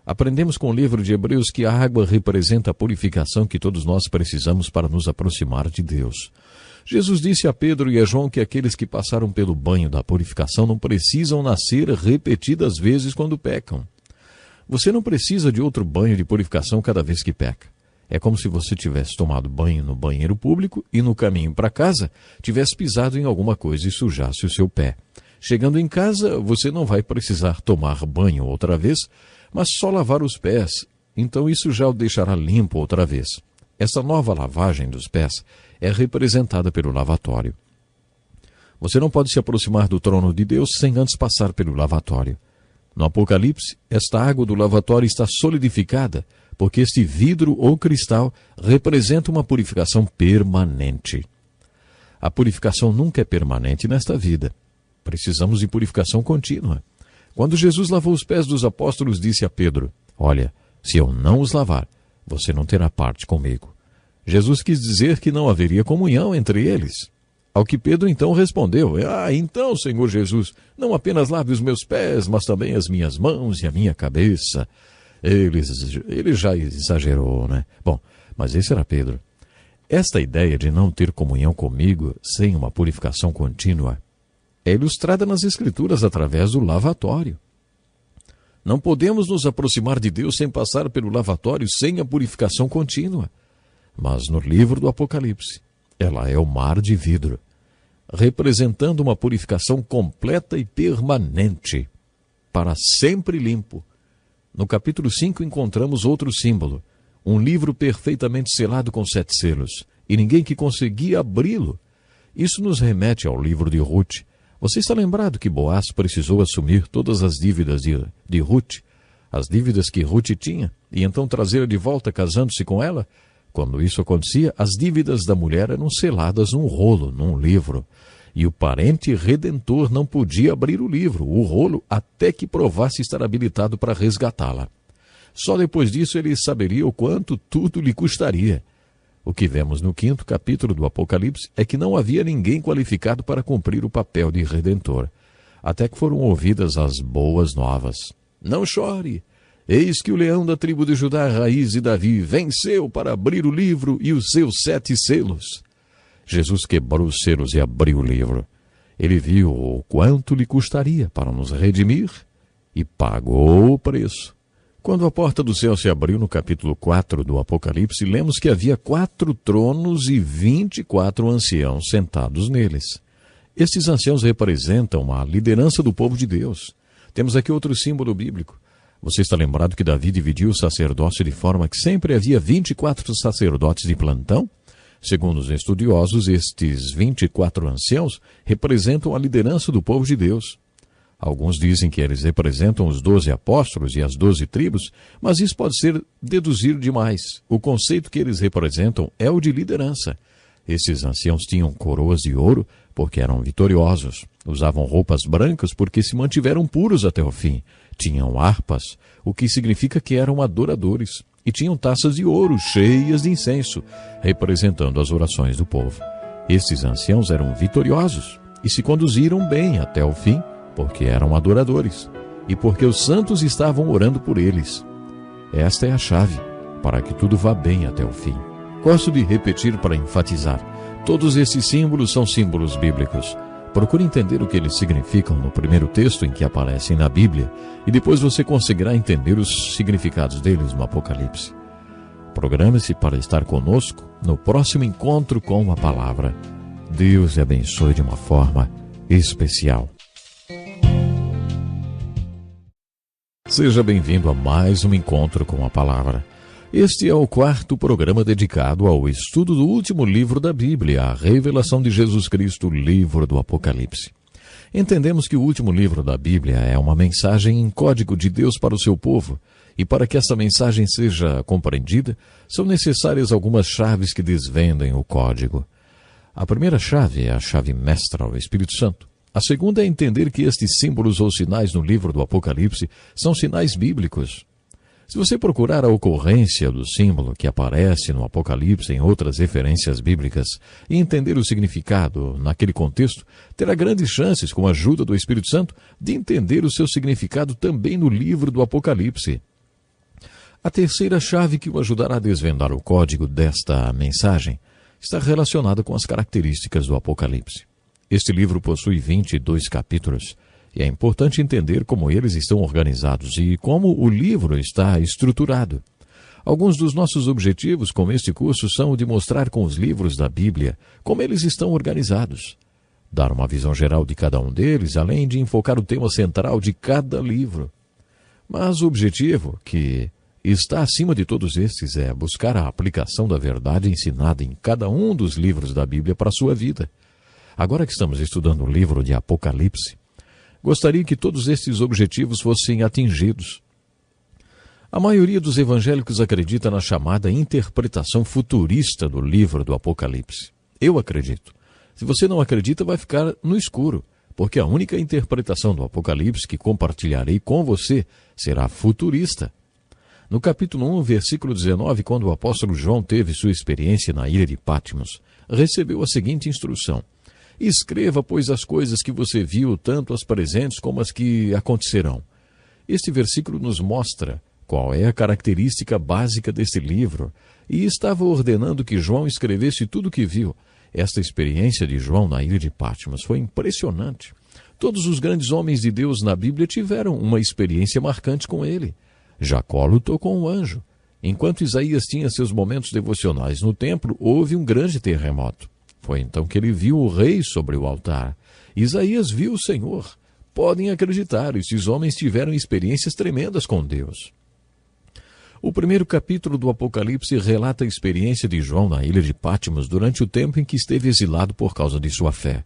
Aprendemos com o livro de Hebreus que a água representa a purificação que todos nós precisamos para nos aproximar de Deus. Jesus disse a Pedro e a João que aqueles que passaram pelo banho da purificação não precisam nascer repetidas vezes quando pecam. Você não precisa de outro banho de purificação cada vez que peca. É como se você tivesse tomado banho no banheiro público e no caminho para casa tivesse pisado em alguma coisa e sujasse o seu pé. Chegando em casa, você não vai precisar tomar banho outra vez, mas só lavar os pés. Então isso já o deixará limpo outra vez. Essa nova lavagem dos pés é representada pelo lavatório. Você não pode se aproximar do trono de Deus sem antes passar pelo lavatório. No Apocalipse, esta água do lavatório está solidificada, porque este vidro ou cristal representa uma purificação permanente. A purificação nunca é permanente nesta vida. Precisamos de purificação contínua. Quando Jesus lavou os pés dos apóstolos, disse a Pedro: olha, se eu não os lavar, você não terá parte comigo. Jesus quis dizer que não haveria comunhão entre eles. Ao que Pedro então respondeu: então, Senhor Jesus, não apenas lave os meus pés, mas também as minhas mãos e a minha cabeça. Ele já exagerou, né? Bom, mas esse era Pedro. Esta ideia de não ter comunhão comigo sem uma purificação contínua é ilustrada nas Escrituras através do lavatório. Não podemos nos aproximar de Deus sem passar pelo lavatório, sem a purificação contínua. Mas no livro do Apocalipse, ela é o mar de vidro, representando uma purificação completa e permanente, para sempre limpo. No capítulo 5 encontramos outro símbolo, um livro perfeitamente selado com 7 selos, e ninguém que conseguia abri-lo. Isso nos remete ao livro de Ruth. Você está lembrado que Boaz precisou assumir todas as dívidas de Ruth, as dívidas que Ruth tinha, e então trazê-la de volta casando-se com ela? Quando isso acontecia, as dívidas da mulher eram seladas num rolo, num livro, e o parente redentor não podia abrir o livro, o rolo, até que provasse estar habilitado para resgatá-la. Só depois disso ele saberia o quanto tudo lhe custaria. O que vemos no 5º capítulo do Apocalipse é que não havia ninguém qualificado para cumprir o papel de redentor, até que foram ouvidas as boas novas. Não chore! Eis que o leão da tribo de Judá, raiz de Davi, venceu para abrir o livro e os seus 7 selos. Jesus quebrou os selos e abriu o livro. Ele viu o quanto lhe custaria para nos redimir e pagou o preço. Quando a porta do céu se abriu no capítulo 4 do Apocalipse, lemos que havia 4 tronos e 24 anciãos sentados neles. Estes anciãos representam a liderança do povo de Deus. Temos aqui outro símbolo bíblico. Você está lembrado que Davi dividiu o sacerdócio de forma que sempre havia 24 sacerdotes de plantão? Segundo os estudiosos, estes 24 anciãos representam a liderança do povo de Deus. Alguns dizem que eles representam os 12 apóstolos e as 12 tribos, mas isso pode ser deduzido demais. O conceito que eles representam é o de liderança. Esses anciãos tinham coroas de ouro porque eram vitoriosos. Usavam roupas brancas porque se mantiveram puros até o fim. Tinham harpas, o que significa que eram adoradores. E tinham taças de ouro cheias de incenso, representando as orações do povo. Esses anciãos eram vitoriosos e se conduziram bem até o fim, porque eram adoradores e porque os santos estavam orando por eles. Esta é a chave para que tudo vá bem até o fim. Gosto de repetir para enfatizar. Todos esses símbolos são símbolos bíblicos. Procure entender o que eles significam no primeiro texto em que aparecem na Bíblia e depois você conseguirá entender os significados deles no Apocalipse. Programe-se para estar conosco no próximo encontro com a Palavra. Deus lhe abençoe de uma forma especial. Seja bem-vindo a mais um encontro com a Palavra. Este é o 4º programa dedicado ao estudo do último livro da Bíblia, a revelação de Jesus Cristo, o livro do Apocalipse. Entendemos que o último livro da Bíblia é uma mensagem em código de Deus para o seu povo, e para que essa mensagem seja compreendida, são necessárias algumas chaves que desvendem o código. A primeira chave é a chave mestra, o Espírito Santo. A segunda é entender que estes símbolos ou sinais no livro do Apocalipse são sinais bíblicos. Se você procurar a ocorrência do símbolo que aparece no Apocalipse em outras referências bíblicas e entender o significado naquele contexto, terá grandes chances, com a ajuda do Espírito Santo, de entender o seu significado também no livro do Apocalipse. A terceira chave que o ajudará a desvendar o código desta mensagem está relacionada com as características do Apocalipse. Este livro possui 22 capítulos. E é importante entender como eles estão organizados e como o livro está estruturado. Alguns dos nossos objetivos com este curso são o de mostrar com os livros da Bíblia como eles estão organizados. Dar uma visão geral de cada um deles, além de enfocar o tema central de cada livro. Mas o objetivo, que está acima de todos estes, é buscar a aplicação da verdade ensinada em cada um dos livros da Bíblia para a sua vida. Agora que estamos estudando o livro de Apocalipse, gostaria que todos estes objetivos fossem atingidos. A maioria dos evangélicos acredita na chamada interpretação futurista do livro do Apocalipse. Eu acredito. Se você não acredita, vai ficar no escuro, porque a única interpretação do Apocalipse que compartilharei com você será futurista. No capítulo 1, versículo 19, quando o apóstolo João teve sua experiência na ilha de Patmos, recebeu a seguinte instrução: escreva, pois, as coisas que você viu, tanto as presentes como as que acontecerão. Este versículo nos mostra qual é a característica básica deste livro, e estava ordenando que João escrevesse tudo o que viu. Esta experiência de João na ilha de Patmos foi impressionante. Todos os grandes homens de Deus na Bíblia tiveram uma experiência marcante com ele. Jacó lutou com um anjo. Enquanto Isaías tinha seus momentos devocionais no templo, houve um grande terremoto. Foi então que ele viu o rei sobre o altar. Isaías viu o Senhor. Podem acreditar, esses homens tiveram experiências tremendas com Deus. O primeiro capítulo do Apocalipse relata a experiência de João na ilha de Patmos durante o tempo em que esteve exilado por causa de sua fé.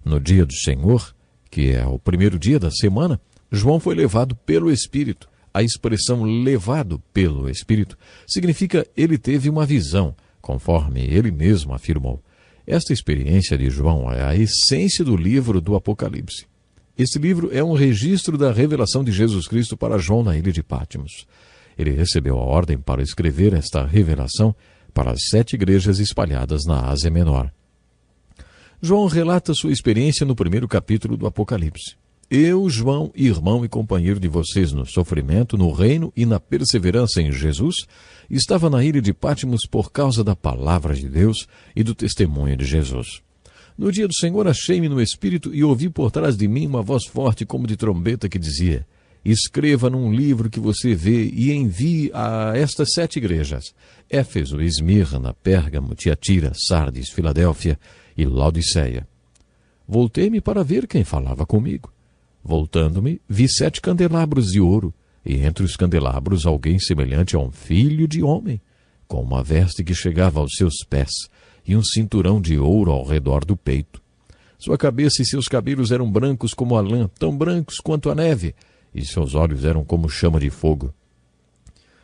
No dia do Senhor, que é o primeiro dia da semana, João foi levado pelo Espírito. A expressão levado pelo Espírito significa ele teve uma visão, conforme ele mesmo afirmou. Esta experiência de João é a essência do livro do Apocalipse. Este livro é um registro da revelação de Jesus Cristo para João na ilha de Patmos. Ele recebeu a ordem para escrever esta revelação para as 7 igrejas espalhadas na Ásia Menor. João relata sua experiência no primeiro capítulo do Apocalipse. Eu, João, irmão e companheiro de vocês no sofrimento, no reino e na perseverança em Jesus, estava na ilha de Patmos por causa da palavra de Deus e do testemunho de Jesus. No dia do Senhor achei-me no Espírito e ouvi por trás de mim uma voz forte como de trombeta que dizia: escreva num livro que você vê e envie a estas 7 igrejas: Éfeso, Esmirna, Pérgamo, Tiatira, Sardes, Filadélfia e Laodiceia. Voltei-me para ver quem falava comigo. Voltando-me, vi 7 candelabros de ouro, e entre os candelabros alguém semelhante a um filho de homem, com uma veste que chegava aos seus pés, e um cinturão de ouro ao redor do peito. Sua cabeça e seus cabelos eram brancos como a lã, tão brancos quanto a neve, e seus olhos eram como chama de fogo.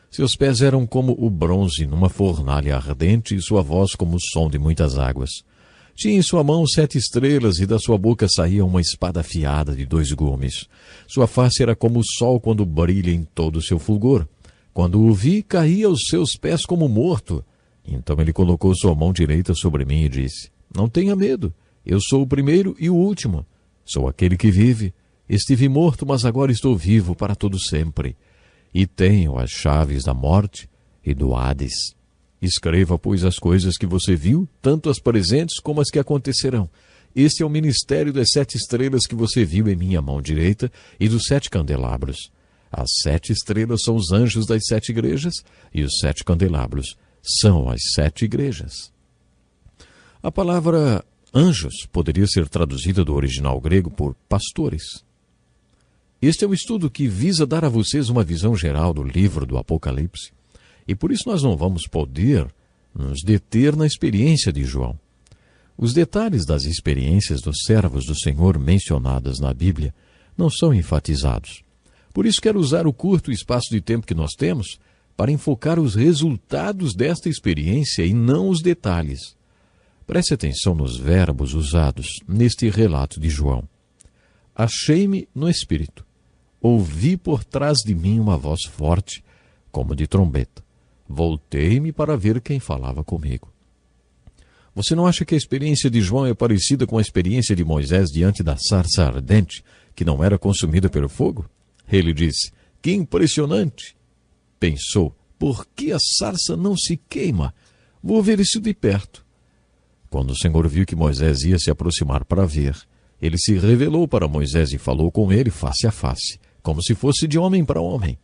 Seus pés eram como o bronze numa fornalha ardente, e sua voz como o som de muitas águas. Tinha em sua mão 7 estrelas, e da sua boca saía uma espada afiada de 2 gumes. Sua face era como o sol quando brilha em todo o seu fulgor. Quando o vi, caí aos seus pés como morto. Então ele colocou sua mão direita sobre mim e disse: não tenha medo, eu sou o primeiro e o último. Sou aquele que vive. Estive morto, mas agora estou vivo para todo sempre. E tenho as chaves da morte e do Hades. Escreva, pois, as coisas que você viu, tanto as presentes como as que acontecerão. Este é o ministério das 7 estrelas que você viu em minha mão direita e dos 7 candelabros. As 7 estrelas são os anjos das 7 igrejas e os 7 candelabros são as 7 igrejas. A palavra anjos poderia ser traduzida do original grego por pastores. Este é um estudo que visa dar a vocês uma visão geral do livro do Apocalipse. E por isso nós não vamos poder nos deter na experiência de João. Os detalhes das experiências dos servos do Senhor mencionadas na Bíblia não são enfatizados. Por isso quero usar o curto espaço de tempo que nós temos para enfocar os resultados desta experiência e não os detalhes. Preste atenção nos verbos usados neste relato de João. Achei-me no Espírito. Ouvi por trás de mim uma voz forte, como de trombeta. Voltei-me para ver quem falava comigo. Você não acha que a experiência de João é parecida com a experiência de Moisés diante da sarça ardente, que não era consumida pelo fogo? Ele disse: que impressionante! Pensou: por que a sarça não se queima? Vou ver isso de perto. Quando o Senhor viu que Moisés ia se aproximar para ver, ele se revelou para Moisés e falou com ele face a face, como se fosse de homem para homem.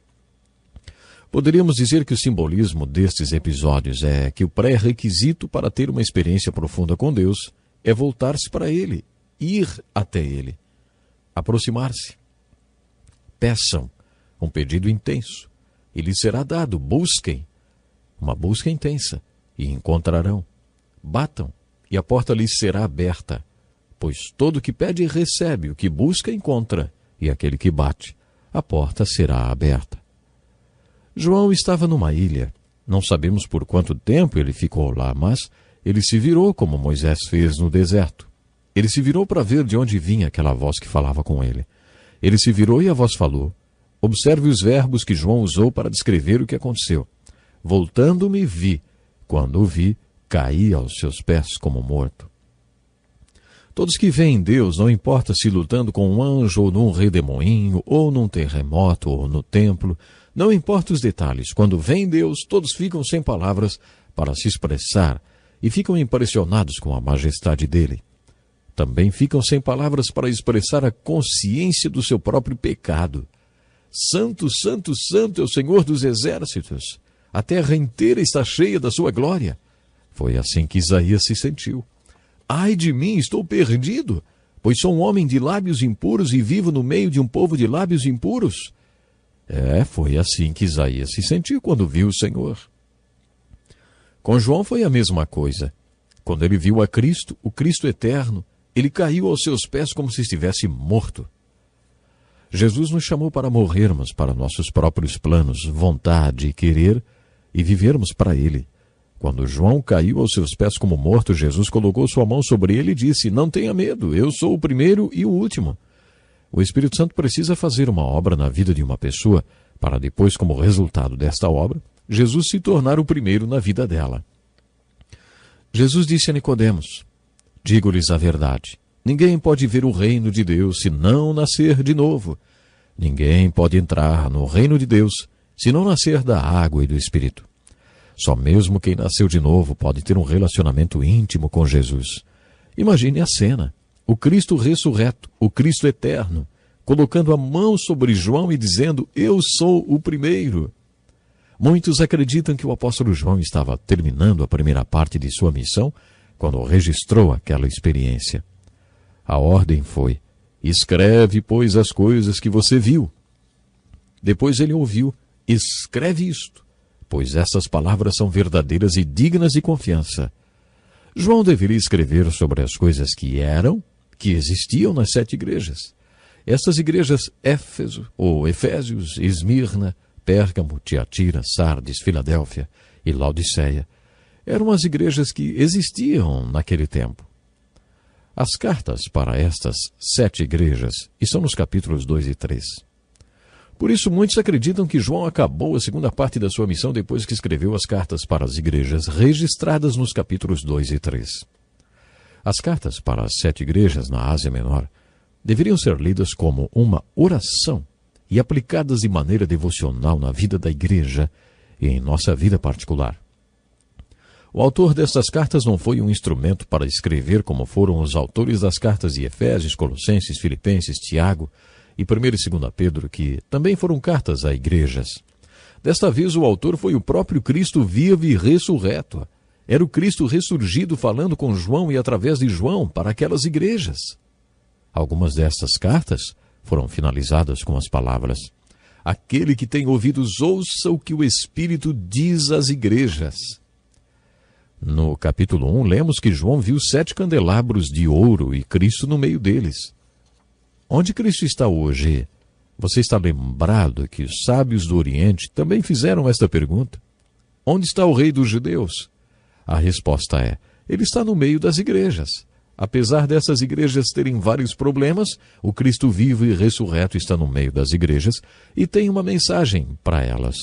Poderíamos dizer que o simbolismo destes episódios é que o pré-requisito para ter uma experiência profunda com Deus é voltar-se para Ele, ir até Ele, aproximar-se. Peçam um pedido intenso, e lhes será dado. Busquem, uma busca intensa, e encontrarão. Batam, e a porta lhes será aberta, pois todo o que pede recebe, o que busca encontra, e aquele que bate, a porta será aberta. João estava numa ilha. Não sabemos por quanto tempo ele ficou lá, mas ele se virou como Moisés fez no deserto. Ele se virou para ver de onde vinha aquela voz que falava com ele. Ele se virou e a voz falou. Observe os verbos que João usou para descrever o que aconteceu. Voltando-me, vi. Quando o vi, caí aos seus pés como morto. Todos que veem Deus, não importa se lutando com um anjo ou num redemoinho, ou num terremoto, ou no templo, não importa os detalhes, quando veem Deus, todos ficam sem palavras para se expressar e ficam impressionados com a majestade dele. Também ficam sem palavras para expressar a consciência do seu próprio pecado. Santo, santo, santo é o Senhor dos exércitos. A terra inteira está cheia da sua glória. Foi assim que Isaías se sentiu. Ai de mim, estou perdido, pois sou um homem de lábios impuros e vivo no meio de um povo de lábios impuros. Foi assim que Isaías se sentiu quando viu o Senhor. Com João foi a mesma coisa. Quando ele viu a Cristo, o Cristo eterno, ele caiu aos seus pés como se estivesse morto. Jesus nos chamou para morrermos para nossos próprios planos, vontade e querer, e vivermos para Ele. Quando João caiu aos seus pés como morto, Jesus colocou sua mão sobre ele e disse: "Não tenha medo, eu sou o primeiro e o último." O Espírito Santo precisa fazer uma obra na vida de uma pessoa, para depois, como resultado desta obra, Jesus se tornar o primeiro na vida dela. Jesus disse a Nicodemos: "Digo-lhes a verdade. Ninguém pode ver o reino de Deus se não nascer de novo. Ninguém pode entrar no reino de Deus se não nascer da água e do Espírito. Só mesmo quem nasceu de novo pode ter um relacionamento íntimo com Jesus." Imagine a cena. O Cristo ressurreto, o Cristo eterno, colocando a mão sobre João e dizendo: "Eu sou o primeiro." Muitos acreditam que o apóstolo João estava terminando a primeira parte de sua missão quando registrou aquela experiência. A ordem foi: "Escreve, pois, as coisas que você viu." Depois ele ouviu: "Escreve isto, pois essas palavras são verdadeiras e dignas de confiança." João deveria escrever sobre as coisas que eram, que existiam nas 7 igrejas. Essas igrejas Éfeso, ou Efésios, Esmirna, Pérgamo, Tiatira, Sardes, Filadélfia e Laodiceia, eram as igrejas que existiam naquele tempo. As cartas para estas 7 igrejas estão nos capítulos 2 e 3. Por isso, muitos acreditam que João acabou a segunda parte da sua missão depois que escreveu as cartas para as igrejas registradas nos capítulos 2 e 3. As cartas para as 7 igrejas na Ásia Menor deveriam ser lidas como uma oração e aplicadas de maneira devocional na vida da igreja e em nossa vida particular. O autor destas cartas não foi um instrumento para escrever como foram os autores das cartas de Efésios, Colossenses, Filipenses, Tiago e 1 e 2 Pedro, que também foram cartas a igrejas. Desta vez o autor foi o próprio Cristo vivo e ressurreto. Era o Cristo ressurgido falando com João e através de João para aquelas igrejas. Algumas destas cartas foram finalizadas com as palavras: "Aquele que tem ouvidos, ouça o que o Espírito diz às igrejas." No capítulo 1, lemos que João viu 7 candelabros de ouro e Cristo no meio deles. Onde Cristo está hoje? Você está lembrado que os sábios do Oriente também fizeram esta pergunta? Onde está o Rei dos Judeus? A resposta é: ele está no meio das igrejas. Apesar dessas igrejas terem vários problemas, o Cristo vivo e ressurreto está no meio das igrejas e tem uma mensagem para elas.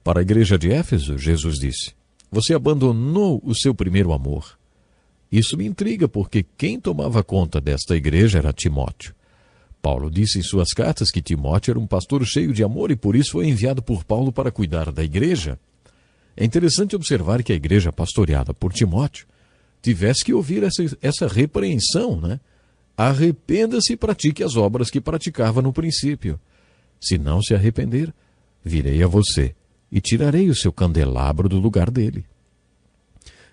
Para a igreja de Éfeso, Jesus disse: "Você abandonou o seu primeiro amor." Isso me intriga, porque quem tomava conta desta igreja era Timóteo. Paulo disse em suas cartas que Timóteo era um pastor cheio de amor e por isso foi enviado por Paulo para cuidar da igreja. É interessante observar que a igreja pastoreada por Timóteo tivesse que ouvir essa repreensão, né? "Arrependa-se e pratique as obras que praticava no princípio. Se não se arrepender, virei a você e tirarei o seu candelabro do lugar dele."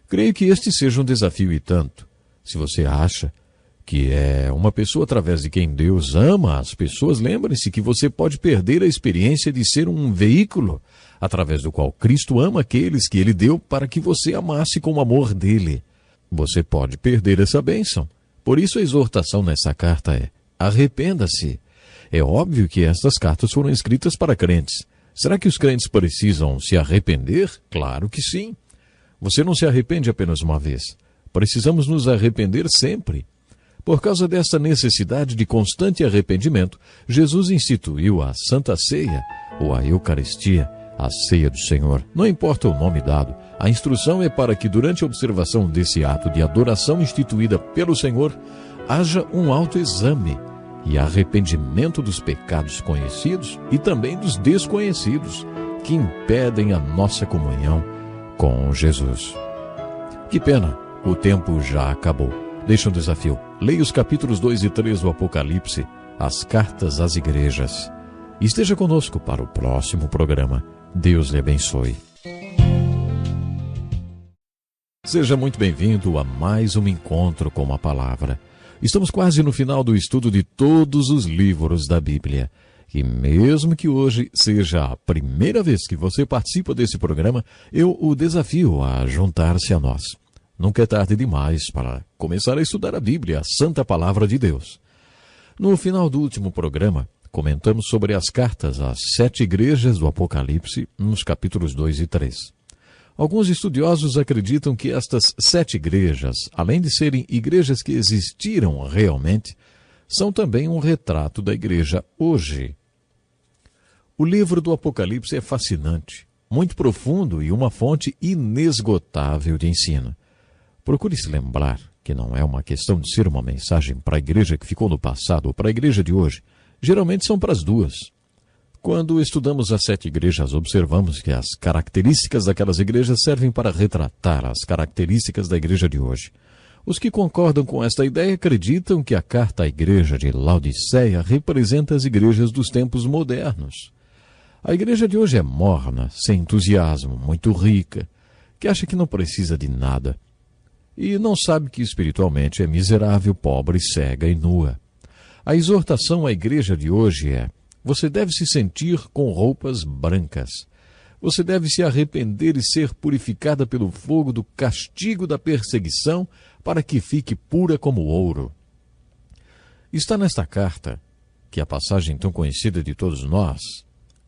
Creio que este seja um desafio e tanto. Se você acha que é uma pessoa através de quem Deus ama as pessoas, lembre-se que você pode perder a experiência de ser um veículo através do qual Cristo ama aqueles que Ele deu para que você amasse com o amor dele. Você pode perder essa bênção. Por isso a exortação nessa carta é: arrependa-se. É óbvio que estas cartas foram escritas para crentes. Será que os crentes precisam se arrepender? Claro que sim. Você não se arrepende apenas uma vez. Precisamos nos arrepender sempre. Por causa dessa necessidade de constante arrependimento, Jesus instituiu a Santa Ceia, ou a Eucaristia, a Ceia do Senhor. Não importa o nome dado, a instrução é para que durante a observação desse ato de adoração instituída pelo Senhor, haja um autoexame e arrependimento dos pecados conhecidos e também dos desconhecidos, que impedem a nossa comunhão com Jesus. Que pena, o tempo já acabou. Deixa um desafio. Leia os capítulos 2 e 3 do Apocalipse, as cartas às igrejas. E esteja conosco para o próximo programa. Deus lhe abençoe. Seja muito bem-vindo a mais um encontro com a palavra. Estamos quase no final do estudo de todos os livros da Bíblia. E mesmo que hoje seja a primeira vez que você participa desse programa, eu o desafio a juntar-se a nós. Nunca é tarde demais para começar a estudar a Bíblia, a Santa Palavra de Deus. No final do último programa, comentamos sobre as cartas às 7 igrejas do Apocalipse, nos capítulos 2 e 3. Alguns estudiosos acreditam que estas 7 igrejas, além de serem igrejas que existiram realmente, são também um retrato da igreja hoje. O livro do Apocalipse é fascinante, muito profundo e uma fonte inesgotável de ensino. Procure se lembrar que não é uma questão de ser uma mensagem para a igreja que ficou no passado ou para a igreja de hoje. Geralmente são para as duas. Quando estudamos as 7 igrejas, observamos que as características daquelas igrejas servem para retratar as características da igreja de hoje. Os que concordam com esta ideia acreditam que a carta à igreja de Laodiceia representa as igrejas dos tempos modernos. A igreja de hoje é morna, sem entusiasmo, muito rica, que acha que não precisa de nada e não sabe que espiritualmente é miserável, pobre, cega e nua. A exortação à igreja de hoje é: você deve se sentir com roupas brancas. Você deve se arrepender e ser purificada pelo fogo do castigo da perseguição para que fique pura como ouro. Está nesta carta, que é a passagem tão conhecida de todos nós: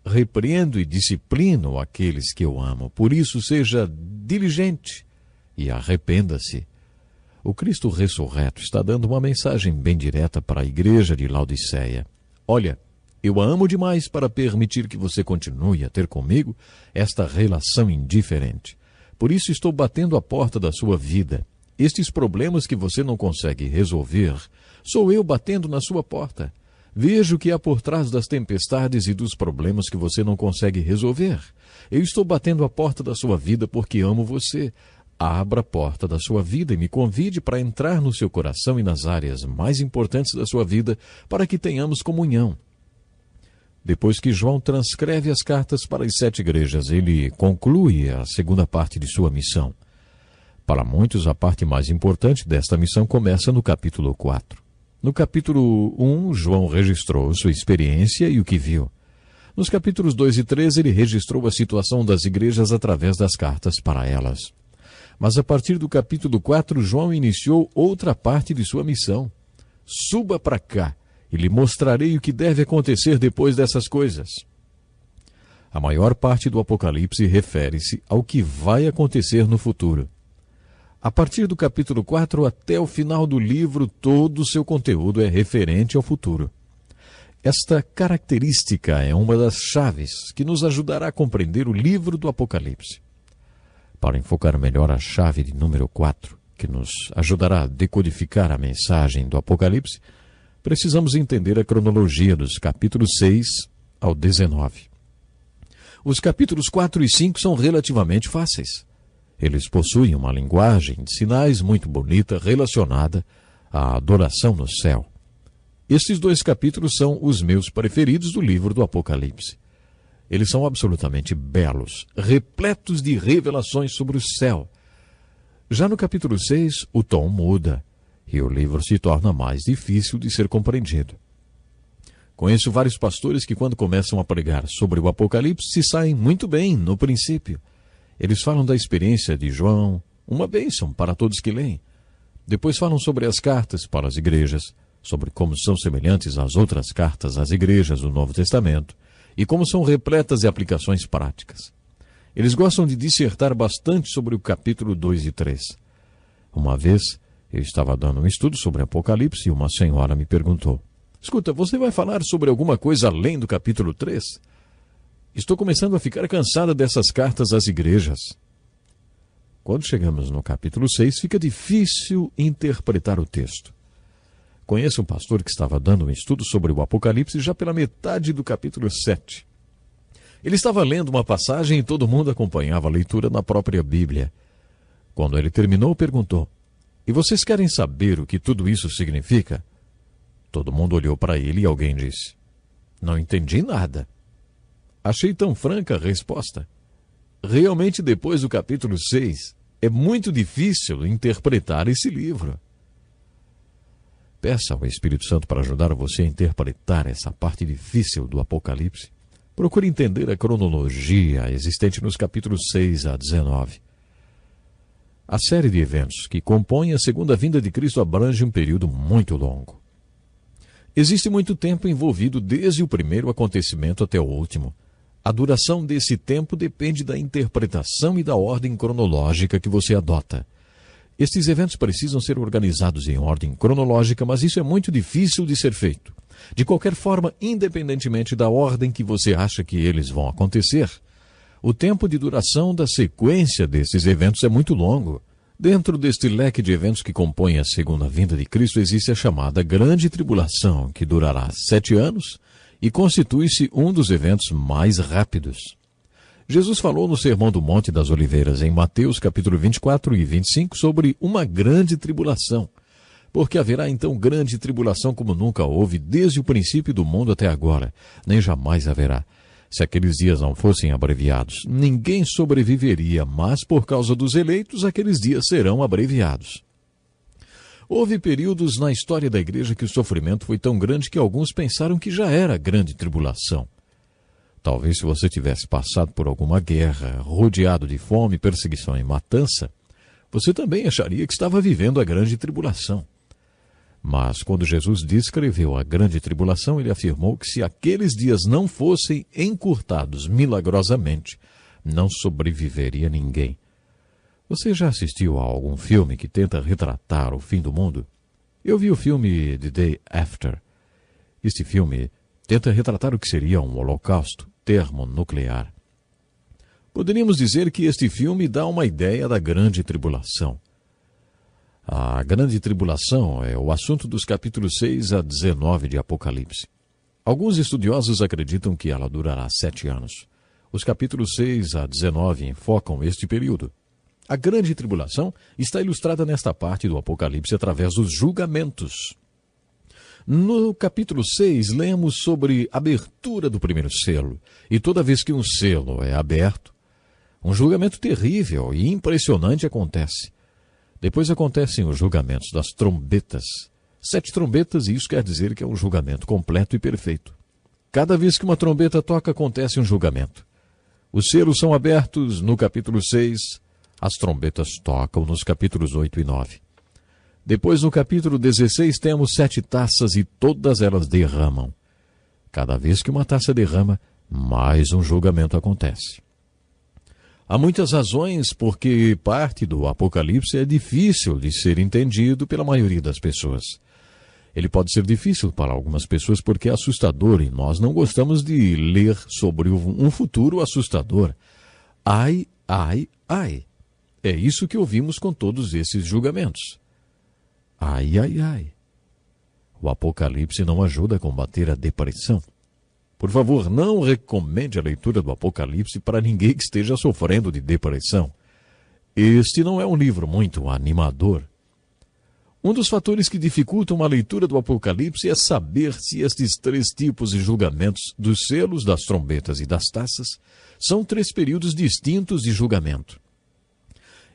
repreendo e disciplino aqueles que eu amo, por isso seja diligente e arrependa-se. O Cristo ressurreto está dando uma mensagem bem direta para a igreja de Laodiceia. Olha, eu a amo demais para permitir que você continue a ter comigo esta relação indiferente. Por isso estou batendo a porta da sua vida. Estes problemas que você não consegue resolver, sou eu batendo na sua porta. Veja o que há por trás das tempestades e dos problemas que você não consegue resolver. Eu estou batendo a porta da sua vida porque amo você. Abra a porta da sua vida e me convide para entrar no seu coração e nas áreas mais importantes da sua vida para que tenhamos comunhão. Depois que João transcreve as cartas para as 7 igrejas, ele conclui a segunda parte de sua missão. Para muitos, a parte mais importante desta missão começa no capítulo 4. No capítulo 1, João registrou sua experiência e o que viu. Nos capítulos 2 e 3, ele registrou a situação das igrejas através das cartas para elas. Mas a partir do capítulo 4, João iniciou outra parte de sua missão. Suba para cá e lhe mostrarei o que deve acontecer depois dessas coisas. A maior parte do Apocalipse refere-se ao que vai acontecer no futuro. A partir do capítulo 4 até o final do livro, todo o seu conteúdo é referente ao futuro. Esta característica é uma das chaves que nos ajudará a compreender o livro do Apocalipse. Para enfocar melhor a chave de número 4, que nos ajudará a decodificar a mensagem do Apocalipse, precisamos entender a cronologia dos capítulos 6 ao 19. Os capítulos 4 e 5 são relativamente fáceis. Eles possuem uma linguagem de sinais muito bonita relacionada à adoração no céu. Estes 2 capítulos são os meus preferidos do livro do Apocalipse. Eles são absolutamente belos, repletos de revelações sobre o céu. Já no capítulo 6, o tom muda e o livro se torna mais difícil de ser compreendido. Conheço vários pastores que, quando começam a pregar sobre o Apocalipse, se saem muito bem no princípio. Eles falam da experiência de João, uma bênção para todos que leem. Depois falam sobre as cartas para as igrejas, sobre como são semelhantes às outras cartas às igrejas do Novo Testamento e como são repletas de aplicações práticas. Eles gostam de dissertar bastante sobre o capítulo 2 e 3. Uma vez, eu estava dando um estudo sobre Apocalipse e uma senhora me perguntou: escuta, você vai falar sobre alguma coisa além do capítulo 3? Estou começando a ficar cansada dessas cartas às igrejas. Quando chegamos no capítulo 6, fica difícil interpretar o texto. Conheço um pastor que estava dando um estudo sobre o Apocalipse já pela metade do capítulo 7. Ele estava lendo uma passagem e todo mundo acompanhava a leitura na própria Bíblia. Quando ele terminou, perguntou: e vocês querem saber o que tudo isso significa? Todo mundo olhou para ele e alguém disse: não entendi nada. Achei tão franca a resposta. Realmente, depois do capítulo 6, é muito difícil interpretar esse livro. Peça ao Espírito Santo para ajudar você a interpretar essa parte difícil do Apocalipse. Procure entender a cronologia existente nos capítulos 6 a 19. A série de eventos que compõem a segunda vinda de Cristo abrange um período muito longo. Existe muito tempo envolvido desde o primeiro acontecimento até o último. A duração desse tempo depende da interpretação e da ordem cronológica que você adota. Estes eventos precisam ser organizados em ordem cronológica, mas isso é muito difícil de ser feito. De qualquer forma, independentemente da ordem que você acha que eles vão acontecer, o tempo de duração da sequência desses eventos é muito longo. Dentro deste leque de eventos que compõem a segunda vinda de Cristo existe a chamada Grande Tribulação, que durará 7 anos e constitui-se um dos eventos mais rápidos. Jesus falou no Sermão do Monte das Oliveiras, em Mateus capítulo 24 e 25, sobre uma grande tribulação. Porque haverá então grande tribulação como nunca houve desde o princípio do mundo até agora, nem jamais haverá. Se aqueles dias não fossem abreviados, ninguém sobreviveria, mas por causa dos eleitos, aqueles dias serão abreviados. Houve períodos na história da igreja que o sofrimento foi tão grande que alguns pensaram que já era grande tribulação. Talvez se você tivesse passado por alguma guerra, rodeado de fome, perseguição e matança, você também acharia que estava vivendo a grande tribulação. Mas quando Jesus descreveu a grande tribulação, ele afirmou que se aqueles dias não fossem encurtados milagrosamente, não sobreviveria ninguém. Você já assistiu a algum filme que tenta retratar o fim do mundo? Eu vi o filme The Day After. Este filme tenta retratar o que seria um holocausto termonuclear. Poderíamos dizer que este filme dá uma ideia da grande tribulação. A grande tribulação é o assunto dos capítulos 6 a 19 de Apocalipse. Alguns estudiosos acreditam que ela durará 7 anos. Os capítulos 6 a 19 enfocam este período. A grande tribulação está ilustrada nesta parte do Apocalipse através dos julgamentos. No capítulo 6, lemos sobre a abertura do primeiro selo. E toda vez que um selo é aberto, um julgamento terrível e impressionante acontece. Depois acontecem os julgamentos das trombetas. 7 trombetas, e isso quer dizer que é um julgamento completo e perfeito. Cada vez que uma trombeta toca, acontece um julgamento. Os selos são abertos no capítulo 6, as trombetas tocam nos capítulos 8 e 9. Depois, no capítulo 16, temos 7 taças e todas elas derramam. Cada vez que uma taça derrama, mais um julgamento acontece. Há muitas razões porque parte do Apocalipse é difícil de ser entendido pela maioria das pessoas. Ele pode ser difícil para algumas pessoas porque é assustador e nós não gostamos de ler sobre um futuro assustador. Ai, ai, ai. É isso que ouvimos com todos esses julgamentos. Ai, ai, ai. O Apocalipse não ajuda a combater a depressão. Por favor, não recomende a leitura do Apocalipse para ninguém que esteja sofrendo de depressão. Este não é um livro muito animador. Um dos fatores que dificultam a leitura do Apocalipse é saber se estes 3 tipos de julgamentos dos selos, das trombetas e das taças são 3 períodos distintos de julgamento.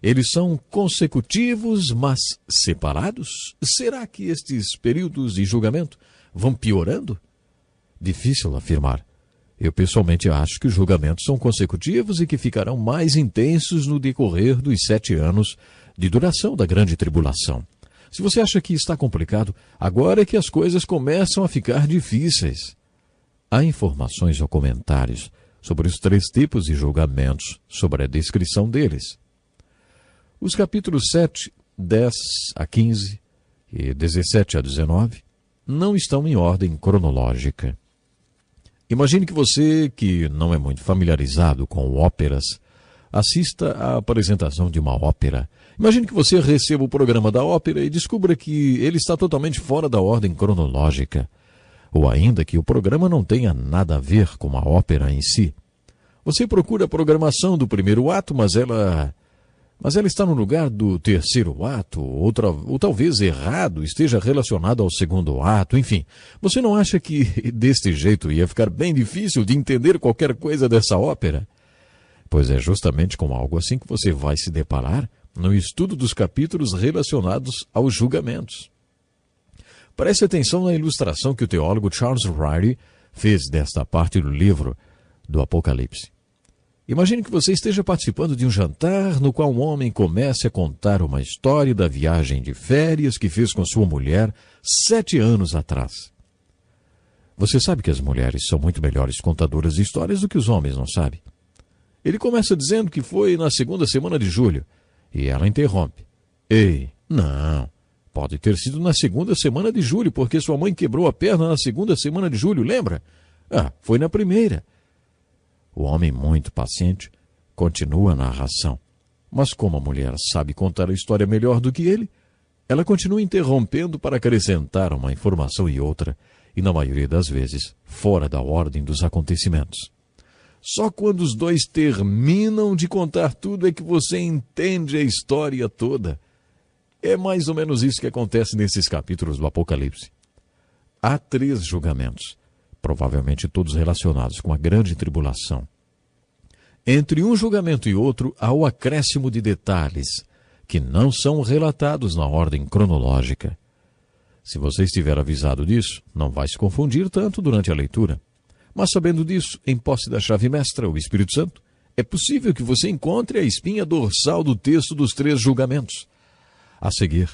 Eles são consecutivos, mas separados? Será que estes períodos de julgamento vão piorando? Difícil afirmar. Eu pessoalmente acho que os julgamentos são consecutivos e que ficarão mais intensos no decorrer dos 7 anos de duração da grande tribulação. Se você acha que está complicado, agora é que as coisas começam a ficar difíceis. Há informações ou comentários sobre os 3 tipos de julgamentos, sobre a descrição deles. Os capítulos 7, 10 a 15 e 17 a 19 não estão em ordem cronológica. Imagine que você, que não é muito familiarizado com óperas, assista à apresentação de uma ópera. Imagine que você receba o programa da ópera e descubra que ele está totalmente fora da ordem cronológica, ou ainda que o programa não tenha nada a ver com a ópera em si. Você procura a programação do primeiro ato, mas ela está no lugar do terceiro ato, ou talvez errado, esteja relacionado ao segundo ato, enfim. Você não acha que deste jeito ia ficar bem difícil de entender qualquer coisa dessa ópera? Pois é justamente com algo assim que você vai se deparar no estudo dos capítulos relacionados aos julgamentos. Preste atenção na ilustração que o teólogo Charles Ryrie fez desta parte do livro do Apocalipse. Imagine que você esteja participando de um jantar no qual um homem comece a contar uma história da viagem de férias que fez com sua mulher 7 anos atrás. Você sabe que as mulheres são muito melhores contadoras de histórias do que os homens, não sabe? Ele começa dizendo que foi na 2ª semana de julho, e ela interrompe. Ei, não, pode ter sido na 2ª semana de julho, porque sua mãe quebrou a perna na 2ª semana de julho, lembra? Ah, foi na 1ª. O homem, muito paciente, continua a narração. Mas como a mulher sabe contar a história melhor do que ele, ela continua interrompendo para acrescentar uma informação e outra, e na maioria das vezes, fora da ordem dos acontecimentos. Só quando os dois terminam de contar tudo é que você entende a história toda. É mais ou menos isso que acontece nesses capítulos do Apocalipse. Há 3 julgamentos, provavelmente todos relacionados com a grande tribulação. Entre um julgamento e outro, há o acréscimo de detalhes, que não são relatados na ordem cronológica. Se você estiver avisado disso, não vai se confundir tanto durante a leitura. Mas sabendo disso, em posse da chave mestra, o Espírito Santo, é possível que você encontre a espinha dorsal do texto dos 3 julgamentos. A seguir,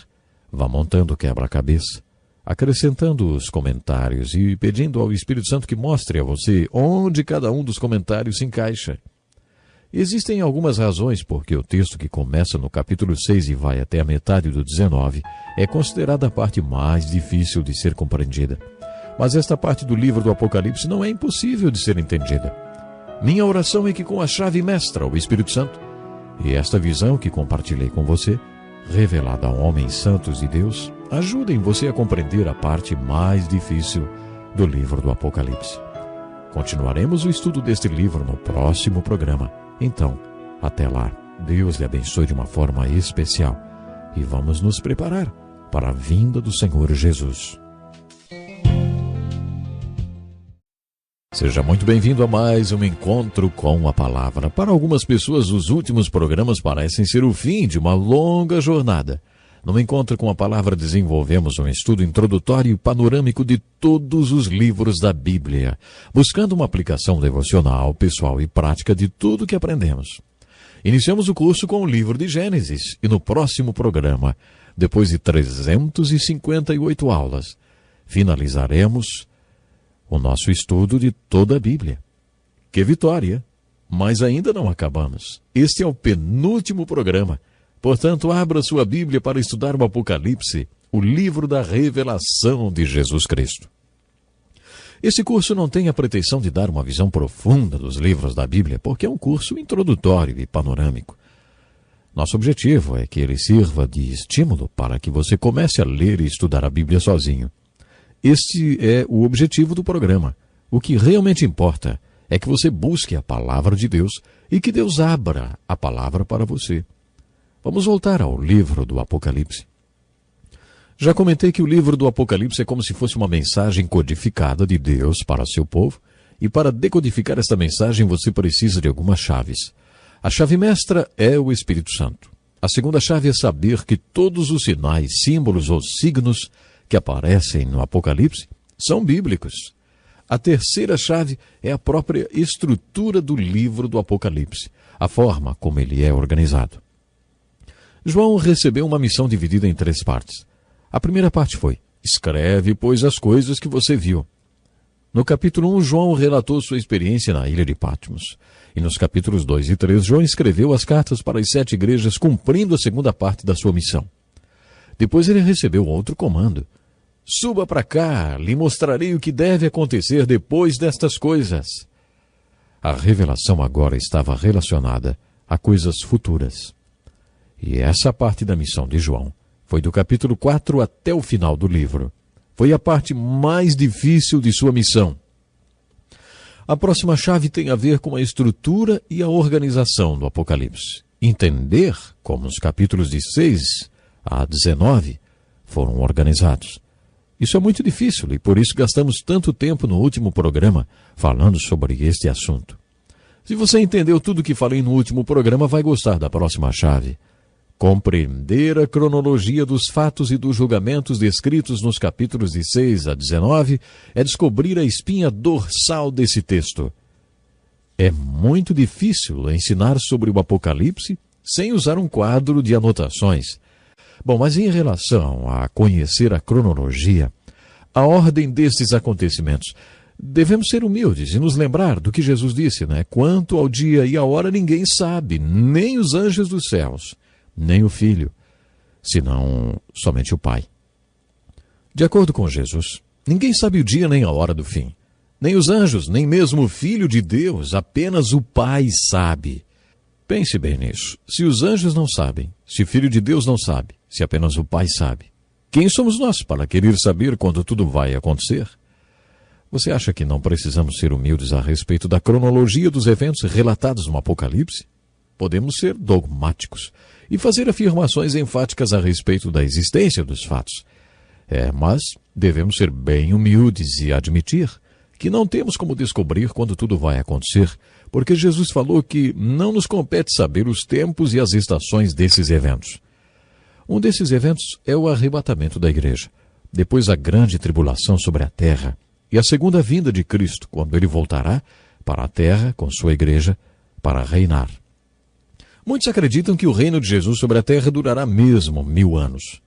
vá montando o quebra-cabeça, acrescentando os comentários e pedindo ao Espírito Santo que mostre a você onde cada um dos comentários se encaixa. Existem algumas razões porque o texto que começa no capítulo 6 e vai até a metade do 19 é considerada a parte mais difícil de ser compreendida. Mas esta parte do livro do Apocalipse não é impossível de ser entendida. Minha oração é que com a chave mestra, o Espírito Santo, e esta visão que compartilhei com você, revelada a homens santos de Deus, ajudem você a compreender a parte mais difícil do livro do Apocalipse. Continuaremos o estudo deste livro no próximo programa. Então, até lá, Deus lhe abençoe de uma forma especial e vamos nos preparar para a vinda do Senhor Jesus. Seja muito bem-vindo a mais um encontro com a palavra. Para algumas pessoas, os últimos programas parecem ser o fim de uma longa jornada. No encontro com a palavra, desenvolvemos um estudo introdutório e panorâmico de todos os livros da Bíblia, buscando uma aplicação devocional, pessoal e prática de tudo que aprendemos. Iniciamos o curso com o livro de Gênesis e no próximo programa, depois de 358 aulas, finalizaremos o nosso estudo de toda a Bíblia. Que vitória! Mas ainda não acabamos. Este é o penúltimo programa. Portanto, abra sua Bíblia para estudar o Apocalipse, o livro da revelação de Jesus Cristo. Esse curso não tem a pretensão de dar uma visão profunda dos livros da Bíblia, porque é um curso introdutório e panorâmico. Nosso objetivo é que ele sirva de estímulo para que você comece a ler e estudar a Bíblia sozinho. Este é o objetivo do programa. O que realmente importa é que você busque a palavra de Deus e que Deus abra a palavra para você. Vamos voltar ao livro do Apocalipse. Já comentei que o livro do Apocalipse é como se fosse uma mensagem codificada de Deus para seu povo, e para decodificar esta mensagem você precisa de algumas chaves. A chave mestra é o Espírito Santo. A segunda chave é saber que todos os sinais, símbolos ou signos que aparecem no Apocalipse são bíblicos. A terceira chave é a própria estrutura do livro do Apocalipse, a forma como ele é organizado. João recebeu uma missão dividida em 3 partes. A primeira parte foi: escreve, pois, as coisas que você viu. No capítulo 1, João relatou sua experiência na ilha de Patmos. E nos capítulos 2 e 3, João escreveu as cartas para as 7 igrejas, cumprindo a segunda parte da sua missão. Depois ele recebeu outro comando: suba para cá, lhe mostrarei o que deve acontecer depois destas coisas. A revelação agora estava relacionada a coisas futuras. E essa parte da missão de João foi do capítulo 4 até o final do livro. Foi a parte mais difícil de sua missão. A próxima chave tem a ver com a estrutura e a organização do Apocalipse. Entender como os capítulos de 6 a 19 foram organizados. Isso é muito difícil e por isso gastamos tanto tempo no último programa falando sobre este assunto. Se você entendeu tudo o que falei no último programa, vai gostar da próxima chave. Compreender a cronologia dos fatos e dos julgamentos descritos nos capítulos de 6 a 19 é descobrir a espinha dorsal desse texto. É muito difícil ensinar sobre o Apocalipse sem usar um quadro de anotações. Bom, mas em relação a conhecer a cronologia, a ordem destes acontecimentos, devemos ser humildes e nos lembrar do que Jesus disse, né? Quanto ao dia e à hora ninguém sabe, nem os anjos dos céus, nem o Filho, senão somente o Pai. De acordo com Jesus, ninguém sabe o dia nem a hora do fim. Nem os anjos, nem mesmo o Filho de Deus, apenas o Pai sabe. Pense bem nisso. Se os anjos não sabem, se o Filho de Deus não sabe, se apenas o Pai sabe, quem somos nós para querer saber quando tudo vai acontecer? Você acha que não precisamos ser humildes a respeito da cronologia dos eventos relatados no Apocalipse? Podemos ser dogmáticos e fazer afirmações enfáticas a respeito da existência dos fatos. Mas devemos ser bem humildes e admitir que não temos como descobrir quando tudo vai acontecer, porque Jesus falou que não nos compete saber os tempos e as estações desses eventos. Um desses eventos é o arrebatamento da igreja, depois a grande tribulação sobre a terra e a segunda vinda de Cristo, quando ele voltará para a terra com sua igreja para reinar. Muitos acreditam que o reino de Jesus sobre a terra durará mesmo 1000 anos.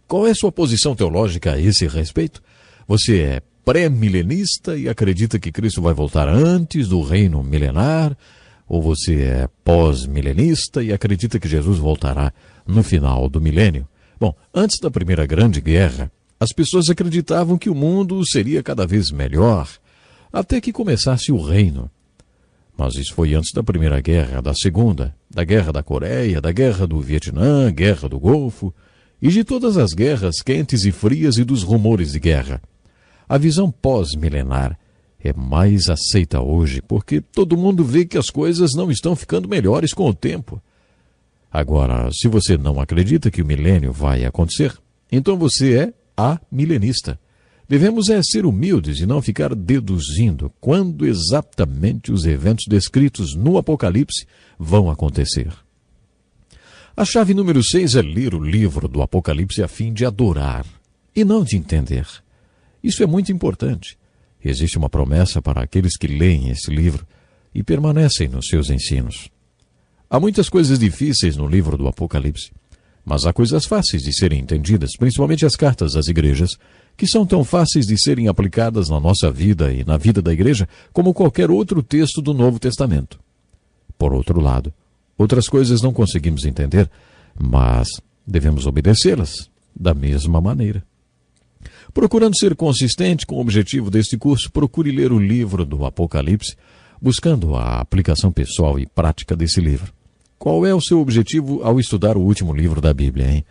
Qual é sua posição teológica a esse respeito? Você é pré-milenista e acredita que Cristo vai voltar antes do reino milenar? Ou você é pós-milenista e acredita que Jesus voltará no final do milênio? Bom, antes da Primeira Grande Guerra, as pessoas acreditavam que o mundo seria cada vez melhor, até que começasse o reino. Mas isso foi antes da Primeira Guerra, da Segunda, da Guerra da Coreia, da Guerra do Vietnã, Guerra do Golfo, e de todas as guerras quentes e frias e dos rumores de guerra. A visão pós-milenar é mais aceita hoje, porque todo mundo vê que as coisas não estão ficando melhores com o tempo. Agora, se você não acredita que o milênio vai acontecer, então você é amilenista. Devemos ser humildes e não ficar deduzindo quando exatamente os eventos descritos no Apocalipse vão acontecer. A chave número 6 é ler o livro do Apocalipse a fim de adorar e não de entender. Isso é muito importante. Existe uma promessa para aqueles que leem esse livro e permanecem nos seus ensinos. Há muitas coisas difíceis no livro do Apocalipse, mas há coisas fáceis de serem entendidas, principalmente as cartas às igrejas, que são tão fáceis de serem aplicadas na nossa vida e na vida da igreja como qualquer outro texto do Novo Testamento. Por outro lado, outras coisas não conseguimos entender, mas devemos obedecê-las da mesma maneira. Procurando ser consistente com o objetivo deste curso, procure ler o livro do Apocalipse, buscando a aplicação pessoal e prática desse livro. Qual é o seu objetivo ao estudar o último livro da Bíblia, hein?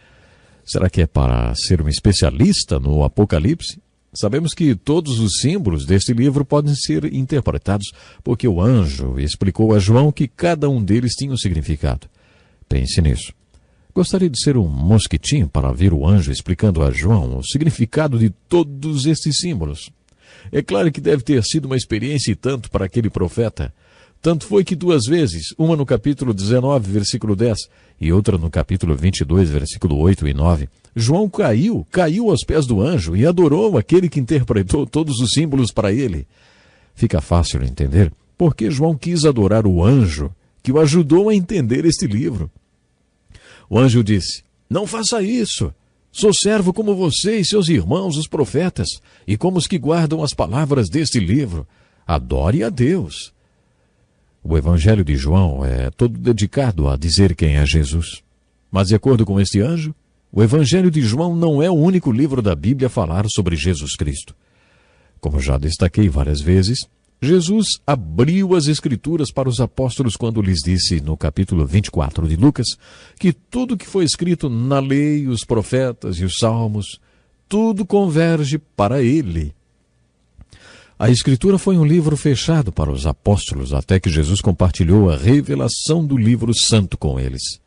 Será que é para ser um especialista no Apocalipse? Sabemos que todos os símbolos deste livro podem ser interpretados porque o anjo explicou a João que cada um deles tinha um significado. Pense nisso. Gostaria de ser um mosquitinho para ver o anjo explicando a João o significado de todos estes símbolos. É claro que deve ter sido uma experiência e tanto para aquele profeta. Tanto foi que 2 vezes, uma no capítulo 19, versículo 10, e outra no capítulo 22, versículo 8 e 9, João caiu aos pés do anjo e adorou aquele que interpretou todos os símbolos para ele. Fica fácil entender porque João quis adorar o anjo que o ajudou a entender este livro. O anjo disse: "Não faça isso. Sou servo como você e seus irmãos, os profetas, e como os que guardam as palavras deste livro. Adore a Deus." O Evangelho de João é todo dedicado a dizer quem é Jesus. Mas, de acordo com este anjo, o Evangelho de João não é o único livro da Bíblia a falar sobre Jesus Cristo. Como já destaquei várias vezes, Jesus abriu as Escrituras para os apóstolos quando lhes disse, no capítulo 24 de Lucas, que tudo que foi escrito na lei, os profetas e os salmos, tudo converge para ele. A Escritura foi um livro fechado para os apóstolos até que Jesus compartilhou a revelação do livro santo com eles.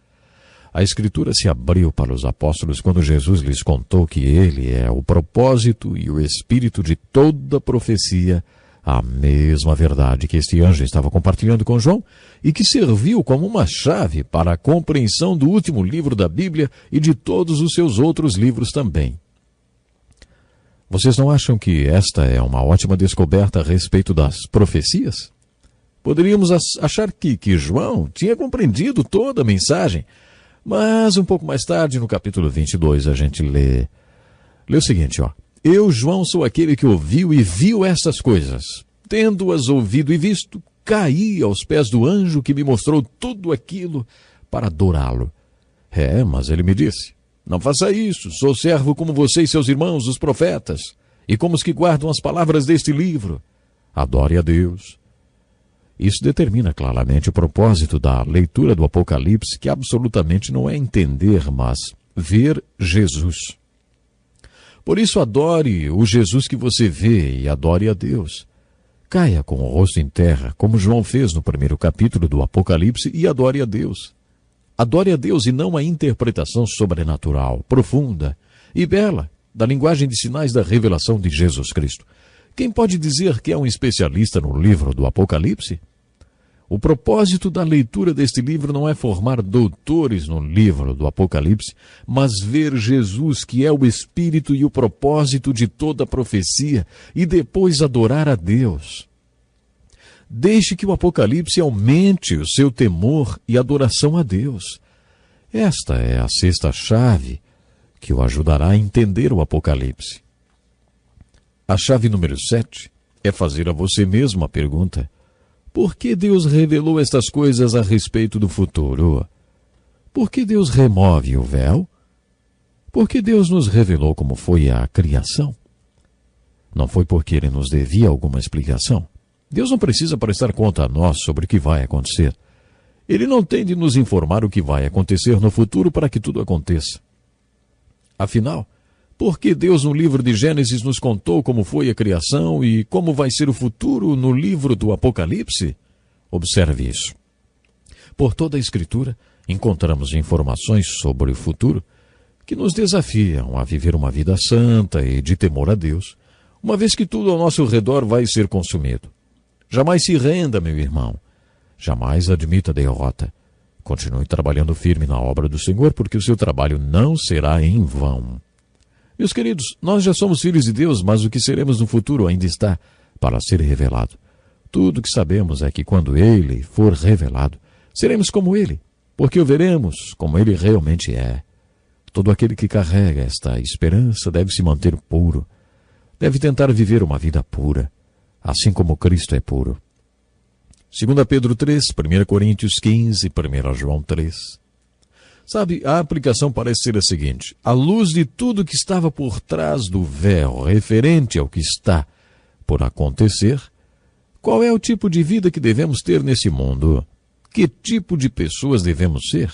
A Escritura se abriu para os apóstolos quando Jesus lhes contou que ele é o propósito e o espírito de toda profecia A mesma verdade que este anjo estava compartilhando com João e que serviu como uma chave para a compreensão do último livro da Bíblia e de todos os seus outros livros também. Vocês não acham que esta é uma ótima descoberta a respeito das profecias? Poderíamos achar que João tinha compreendido toda a mensagem, mas um pouco mais tarde, no capítulo 22, a gente lê o seguinte, ó. Eu, João, sou aquele que ouviu e viu estas coisas. Tendo-as ouvido e visto, caí aos pés do anjo que me mostrou tudo aquilo para adorá-lo. Mas ele me disse, não faça isso, sou servo como você e seus irmãos, os profetas, e como os que guardam as palavras deste livro. Adore a Deus. Isso determina claramente o propósito da leitura do Apocalipse, que absolutamente não é entender, mas ver Jesus. Por isso, adore o Jesus que você vê e adore a Deus. Caia com o rosto em terra, como João fez no primeiro capítulo do Apocalipse, e adore a Deus. Adore a Deus e não a interpretação sobrenatural, profunda e bela da linguagem de sinais da revelação de Jesus Cristo. Quem pode dizer que é um especialista no livro do Apocalipse? O propósito da leitura deste livro não é formar doutores no livro do Apocalipse, mas ver Jesus, que é o espírito e o propósito de toda a profecia, e depois adorar a Deus. Deixe que o Apocalipse aumente o seu temor e adoração a Deus. Esta é a sexta chave que o ajudará a entender o Apocalipse. A chave número 7 é fazer a você mesmo a pergunta: por que Deus revelou estas coisas a respeito do futuro? Por que Deus remove o véu? Por que Deus nos revelou como foi a criação? Não foi porque Ele nos devia alguma explicação. Deus não precisa prestar conta a nós sobre o que vai acontecer. Ele não tem de nos informar o que vai acontecer no futuro para que tudo aconteça. Afinal, por que Deus no livro de Gênesis nos contou como foi a criação e como vai ser o futuro no livro do Apocalipse? Observe isso. Por toda a Escritura, encontramos informações sobre o futuro que nos desafiam a viver uma vida santa e de temor a Deus, uma vez que tudo ao nosso redor vai ser consumido. Jamais se renda, meu irmão. Jamais admita a derrota. Continue trabalhando firme na obra do Senhor, porque o seu trabalho não será em vão. Meus queridos, nós já somos filhos de Deus, mas o que seremos no futuro ainda está para ser revelado. Tudo o que sabemos é que quando Ele for revelado, seremos como Ele, porque o veremos como Ele realmente é. Todo aquele que carrega esta esperança deve se manter puro, deve tentar viver uma vida pura, assim como Cristo é puro. 2 Pedro 3, 1 Coríntios 15, 1 João 3. Sabe, a aplicação parece ser a seguinte: à luz de tudo que estava por trás do véu, referente ao que está por acontecer, qual é o tipo de vida que devemos ter nesse mundo? Que tipo de pessoas devemos ser?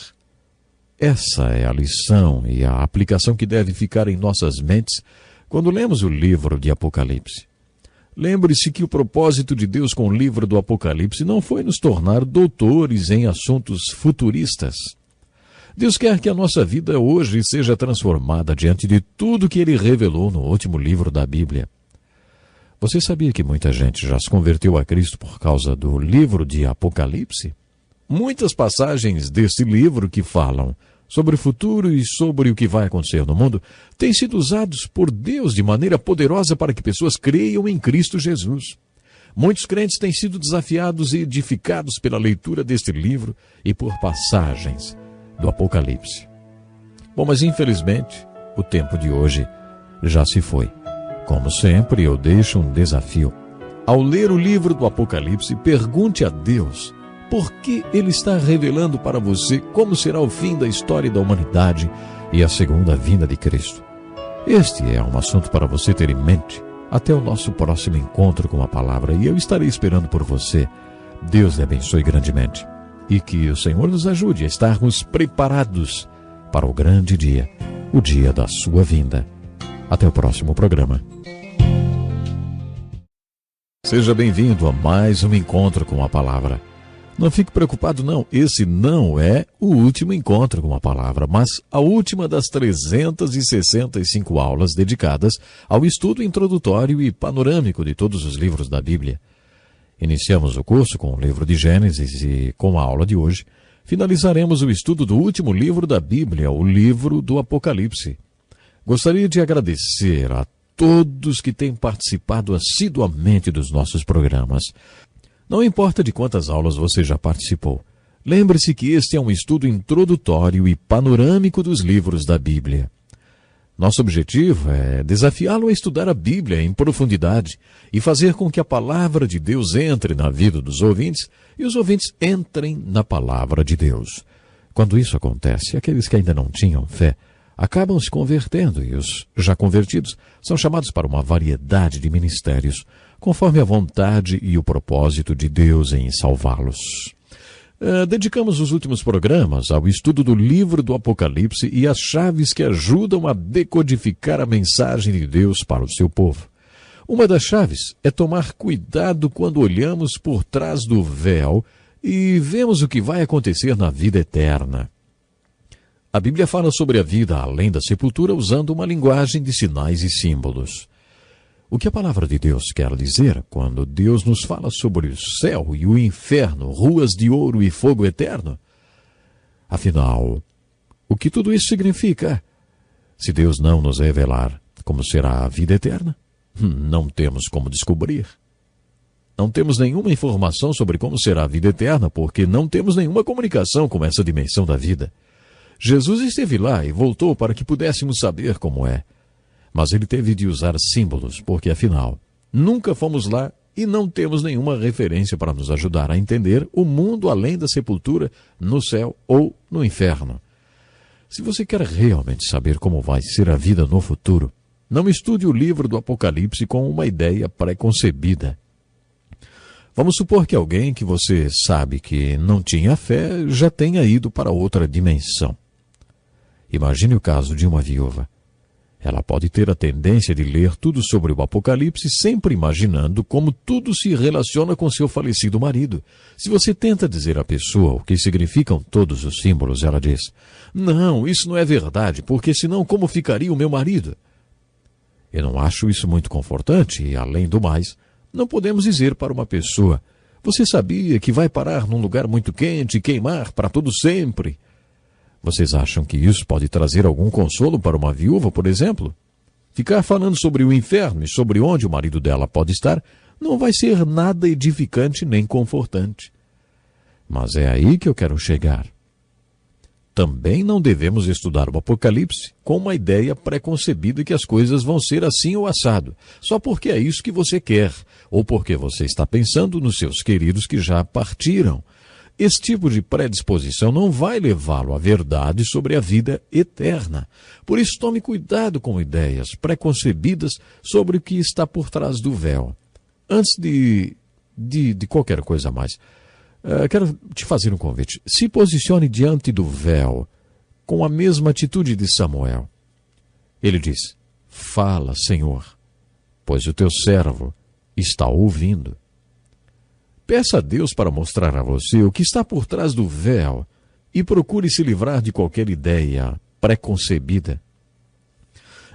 Essa é a lição e a aplicação que deve ficar em nossas mentes quando lemos o livro de Apocalipse. Lembre-se que o propósito de Deus com o livro do Apocalipse não foi nos tornar doutores em assuntos futuristas. Deus quer que a nossa vida hoje seja transformada diante de tudo que Ele revelou no último livro da Bíblia. Você sabia que muita gente já se converteu a Cristo por causa do livro de Apocalipse? Muitas passagens deste livro que falam sobre o futuro e sobre o que vai acontecer no mundo têm sido usados por Deus de maneira poderosa para que pessoas creiam em Cristo Jesus. Muitos crentes têm sido desafiados e edificados pela leitura deste livro e por passagens do Apocalipse. Bom, mas infelizmente, o tempo de hoje já se foi. Como sempre, eu deixo um desafio. Ao ler o livro do Apocalipse, pergunte a Deus por que Ele está revelando para você como será o fim da história da humanidade e a segunda vinda de Cristo. Este é um assunto para você ter em mente até o nosso próximo encontro com a palavra, e eu estarei esperando por você. Deus lhe abençoe grandemente. E que o Senhor nos ajude a estarmos preparados para o grande dia, o dia da sua vinda. Até o próximo programa. Seja bem-vindo a mais um encontro com a palavra. Não fique preocupado não, esse não é o último encontro com a palavra, mas a última das 365 aulas dedicadas ao estudo introdutório e panorâmico de todos os livros da Bíblia. Iniciamos o curso com o livro de Gênesis e, com a aula de hoje, finalizaremos o estudo do último livro da Bíblia, o livro do Apocalipse. Gostaria de agradecer a todos que têm participado assiduamente dos nossos programas. Não importa de quantas aulas você já participou, lembre-se que este é um estudo introdutório e panorâmico dos livros da Bíblia. Nosso objetivo é desafiá-lo a estudar a Bíblia em profundidade e fazer com que a palavra de Deus entre na vida dos ouvintes e os ouvintes entrem na palavra de Deus. Quando isso acontece, aqueles que ainda não tinham fé acabam se convertendo e os já convertidos são chamados para uma variedade de ministérios, conforme a vontade e o propósito de Deus em salvá-los. Dedicamos os últimos programas ao estudo do livro do Apocalipse e às chaves que ajudam a decodificar a mensagem de Deus para o seu povo. Uma das chaves é tomar cuidado quando olhamos por trás do véu e vemos o que vai acontecer na vida eterna. A Bíblia fala sobre a vida além da sepultura usando uma linguagem de sinais e símbolos. O que a palavra de Deus quer dizer quando Deus nos fala sobre o céu e o inferno, ruas de ouro e fogo eterno? Afinal, o que tudo isso significa? Se Deus não nos revelar como será a vida eterna, não temos como descobrir. Não temos nenhuma informação sobre como será a vida eterna porque não temos nenhuma comunicação com essa dimensão da vida. Jesus esteve lá e voltou para que pudéssemos saber como é. Mas ele teve de usar símbolos, porque afinal, nunca fomos lá e não temos nenhuma referência para nos ajudar a entender o mundo além da sepultura, no céu ou no inferno. Se você quer realmente saber como vai ser a vida no futuro, não estude o livro do Apocalipse com uma ideia pré-concebida. Vamos supor que alguém que você sabe que não tinha fé já tenha ido para outra dimensão. Imagine o caso de uma viúva. Ela pode ter a tendência de ler tudo sobre o Apocalipse sempre imaginando como tudo se relaciona com seu falecido marido. Se você tenta dizer à pessoa o que significam todos os símbolos, ela diz: "Não, isso não é verdade, porque senão como ficaria o meu marido?" Eu não acho isso muito confortante e, além do mais, não podemos dizer para uma pessoa: "Você sabia que vai parar num lugar muito quente e queimar para todo sempre?" Vocês acham que isso pode trazer algum consolo para uma viúva, por exemplo? Ficar falando sobre o inferno e sobre onde o marido dela pode estar não vai ser nada edificante nem confortante. Mas é aí que eu quero chegar. Também não devemos estudar o Apocalipse com uma ideia pré-concebida que as coisas vão ser assim ou assado, só porque é isso que você quer, ou porque você está pensando nos seus queridos que já partiram. Esse tipo de predisposição não vai levá-lo à verdade sobre a vida eterna. Por isso, tome cuidado com ideias preconcebidas sobre o que está por trás do véu. Antes de qualquer coisa mais, quero te fazer um convite. Se posicione diante do véu com a mesma atitude de Samuel. Ele diz: "Fala, Senhor, pois o teu servo está ouvindo." Peça a Deus para mostrar a você o que está por trás do véu e procure se livrar de qualquer ideia pré-concebida.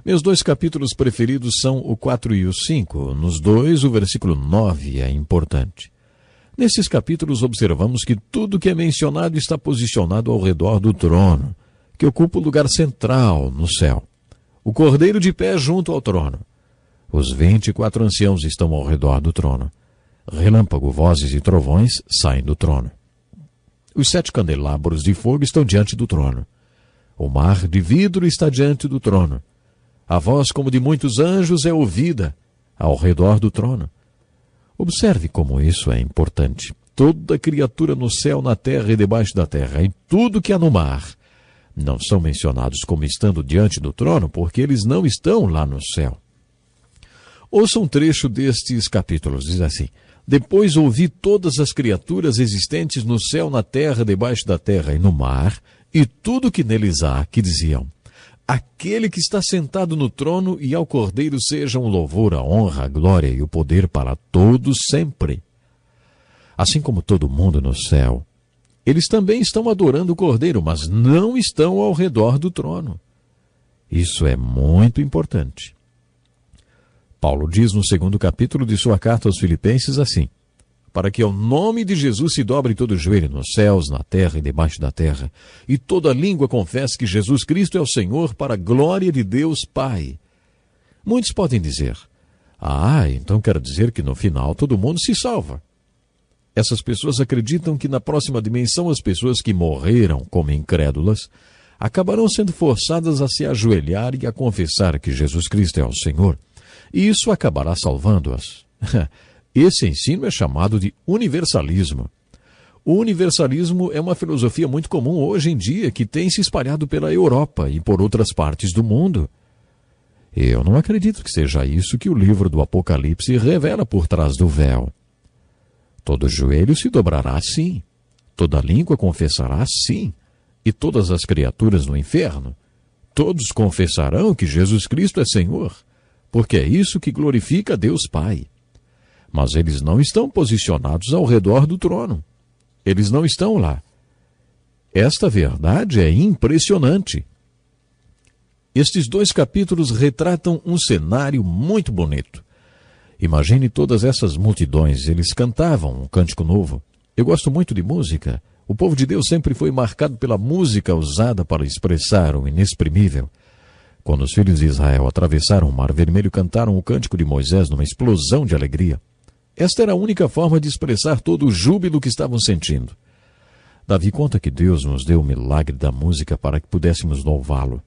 Meus dois capítulos preferidos são o 4 e o 5. Nos dois, o versículo 9 é importante. Nesses capítulos, observamos que tudo que é mencionado está posicionado ao redor do trono, que ocupa o lugar central no céu. O cordeiro de pé junto ao trono. Os 24 anciãos estão ao redor do trono. Relâmpago, vozes e trovões saem do trono. Os 7 candelabros de fogo estão diante do trono. O mar de vidro está diante do trono. A voz como de muitos anjos é ouvida ao redor do trono. Observe como isso é importante. Toda criatura no céu, na terra e debaixo da terra, e tudo que há no mar, não são mencionados como estando diante do trono, porque eles não estão lá no céu. Ouça um trecho destes capítulos, diz assim: "Depois ouvi todas as criaturas existentes no céu, na terra, debaixo da terra e no mar, e tudo que neles há, que diziam: Aquele que está sentado no trono e ao Cordeiro sejam o louvor, a honra, a glória e o poder para todos sempre." assim como todo mundo no céu. Eles também estão adorando o Cordeiro, mas não estão ao redor do trono. Isso é muito importante. Paulo diz no 2º capítulo de sua carta aos Filipenses assim: para que ao nome de Jesus se dobre todo joelho nos céus, na terra e debaixo da terra, e toda língua confesse que Jesus Cristo é o Senhor, para a glória de Deus Pai. Muitos podem dizer: então quer dizer que no final todo mundo se salva. Essas pessoas acreditam que na próxima dimensão as pessoas que morreram como incrédulas acabarão sendo forçadas a se ajoelhar e a confessar que Jesus Cristo é o Senhor, e isso acabará salvando-as. Esse ensino é chamado de universalismo. O universalismo é uma filosofia muito comum hoje em dia, que tem se espalhado pela Europa e por outras partes do mundo. Eu não acredito que seja isso que o livro do Apocalipse revela por trás do véu. Todo joelho se dobrará, sim. Toda língua confessará, sim. E todas as criaturas no inferno, todos confessarão que Jesus Cristo é Senhor, porque é isso que glorifica Deus Pai. Mas eles não estão posicionados ao redor do trono. Eles não estão lá. Esta verdade é impressionante. Estes 2 capítulos retratam um cenário muito bonito. Imagine todas essas multidões, eles cantavam um cântico novo. Eu gosto muito de música. O povo de Deus sempre foi marcado pela música usada para expressar o inexprimível. Quando os filhos de Israel atravessaram o Mar Vermelho, cantaram o cântico de Moisés numa explosão de alegria. Esta era a única forma de expressar todo o júbilo que estavam sentindo. Davi conta que Deus nos deu o milagre da música para que pudéssemos louvá-lo.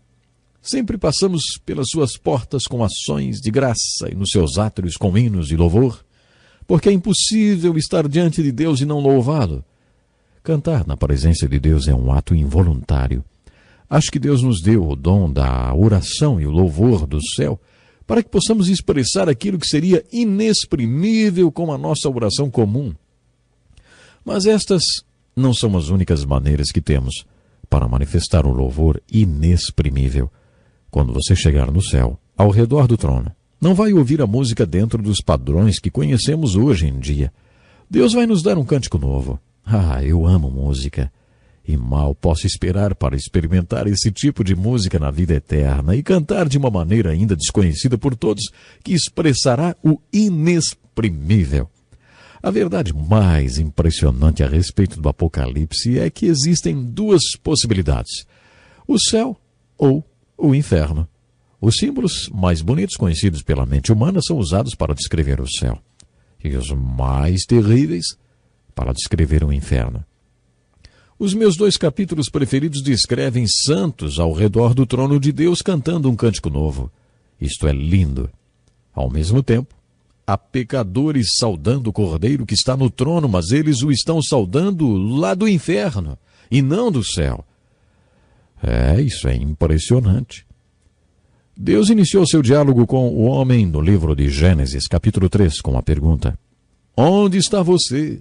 Sempre passamos pelas suas portas com ações de graça e nos seus átrios com hinos de louvor, porque é impossível estar diante de Deus e não louvá-lo. Cantar na presença de Deus é um ato involuntário. Acho que Deus nos deu o dom da oração e o louvor do céu para que possamos expressar aquilo que seria inexprimível com a nossa oração comum. Mas estas não são as únicas maneiras que temos para manifestar o louvor inexprimível. Quando você chegar no céu, ao redor do trono, não vai ouvir a música dentro dos padrões que conhecemos hoje em dia. Deus vai nos dar um cântico novo. Eu amo música. E mal posso esperar para experimentar esse tipo de música na vida eterna e cantar de uma maneira ainda desconhecida por todos, que expressará o inexprimível. A verdade mais impressionante a respeito do Apocalipse é que existem 2 possibilidades: o céu ou o inferno. Os símbolos mais bonitos conhecidos pela mente humana são usados para descrever o céu, e os mais terríveis para descrever o inferno. Os meus 2 capítulos preferidos descrevem santos ao redor do trono de Deus cantando um cântico novo. Isto é lindo. Ao mesmo tempo, há pecadores saudando o Cordeiro que está no trono, mas eles o estão saudando lá do inferno e não do céu. Isso é impressionante. Deus iniciou seu diálogo com o homem no livro de Gênesis, capítulo 3, com a pergunta: onde está você?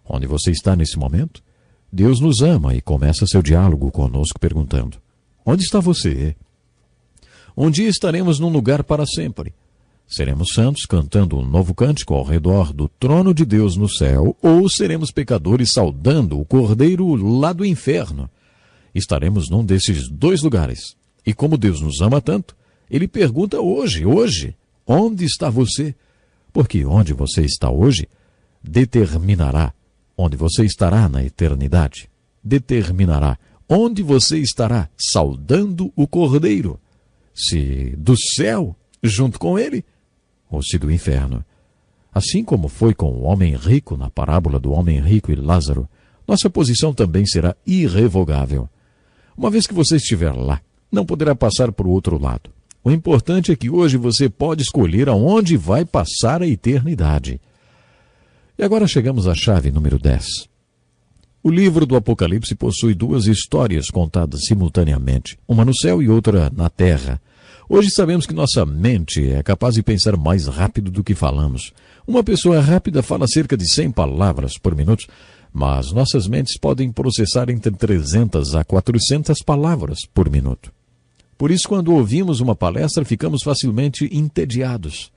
Onde você está nesse momento? Deus nos ama e começa seu diálogo conosco perguntando: onde está você? Um dia estaremos num lugar para sempre. Seremos santos cantando um novo cântico ao redor do trono de Deus no céu, ou seremos pecadores saudando o Cordeiro lá do inferno. Estaremos num desses 2 lugares. E como Deus nos ama tanto, Ele pergunta hoje, onde está você? Porque onde você está hoje determinará onde você estará na eternidade. Determinará onde você estará saudando o Cordeiro. Se do céu, junto com ele, ou se do inferno. Assim como foi com o homem rico na parábola do homem rico e Lázaro, nossa posição também será irrevogável. Uma vez que você estiver lá, não poderá passar para o outro lado. O importante é que hoje você pode escolher aonde vai passar a eternidade. E agora chegamos à chave número 10. O livro do Apocalipse possui 2 histórias contadas simultaneamente, uma no céu e outra na terra. Hoje sabemos que nossa mente é capaz de pensar mais rápido do que falamos. Uma pessoa rápida fala cerca de 100 palavras por minuto, mas nossas mentes podem processar entre 300 a 400 palavras por minuto. Por isso, quando ouvimos uma palestra, ficamos facilmente entediados.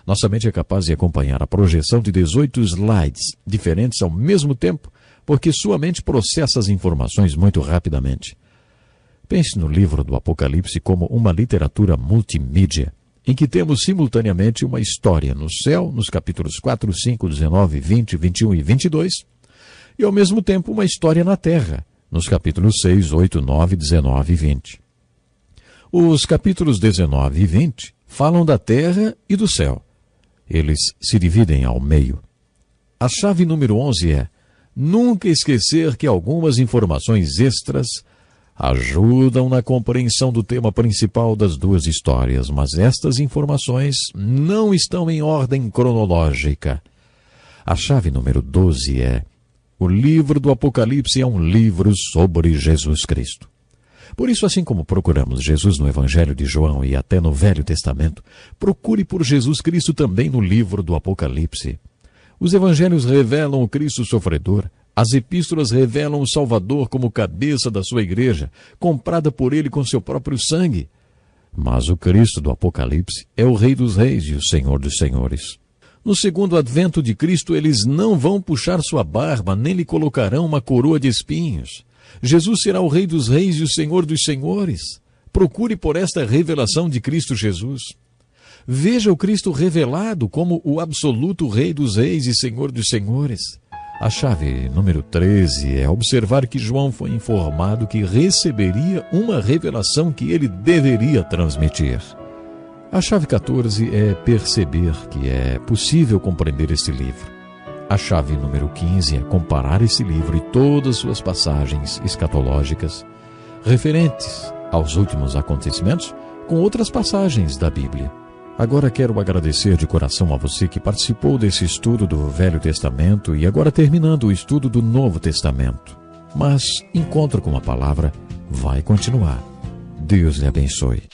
Nossa mente é capaz de acompanhar a projeção de 18 slides diferentes ao mesmo tempo, porque sua mente processa as informações muito rapidamente. Pense no livro do Apocalipse como uma literatura multimídia, em que temos simultaneamente uma história no céu, nos capítulos 4, 5, 19, 20, 21 e 22, e ao mesmo tempo uma história na terra, nos capítulos 6, 8, 9, 19 e 20. Os capítulos 19 e 20 falam da terra e do céu. Eles se dividem ao meio. A chave número 11 é nunca esquecer que algumas informações extras ajudam na compreensão do tema principal das duas histórias, mas estas informações não estão em ordem cronológica. A chave número 12 é o livro do Apocalipse é um livro sobre Jesus Cristo. Por isso, assim como procuramos Jesus no Evangelho de João e até no Velho Testamento, procure por Jesus Cristo também no livro do Apocalipse. Os evangelhos revelam o Cristo sofredor. As epístolas revelam o Salvador como cabeça da sua igreja, comprada por ele com seu próprio sangue. Mas o Cristo do Apocalipse é o Rei dos Reis e o Senhor dos Senhores. No segundo advento de Cristo, eles não vão puxar sua barba, nem lhe colocarão uma coroa de espinhos. Jesus será o Rei dos Reis e o Senhor dos Senhores. Procure por esta revelação de Cristo Jesus. Veja o Cristo revelado como o absoluto Rei dos Reis e Senhor dos Senhores. A chave número 13 é observar que João foi informado que receberia uma revelação que ele deveria transmitir. A chave 14 é perceber que é possível compreender este livro. A chave número 15 é comparar esse livro e todas suas passagens escatológicas referentes aos últimos acontecimentos com outras passagens da Bíblia. Agora quero agradecer de coração a você que participou desse estudo do Velho Testamento e agora terminando o estudo do Novo Testamento. Mas Encontro com a Palavra vai continuar. Deus lhe abençoe.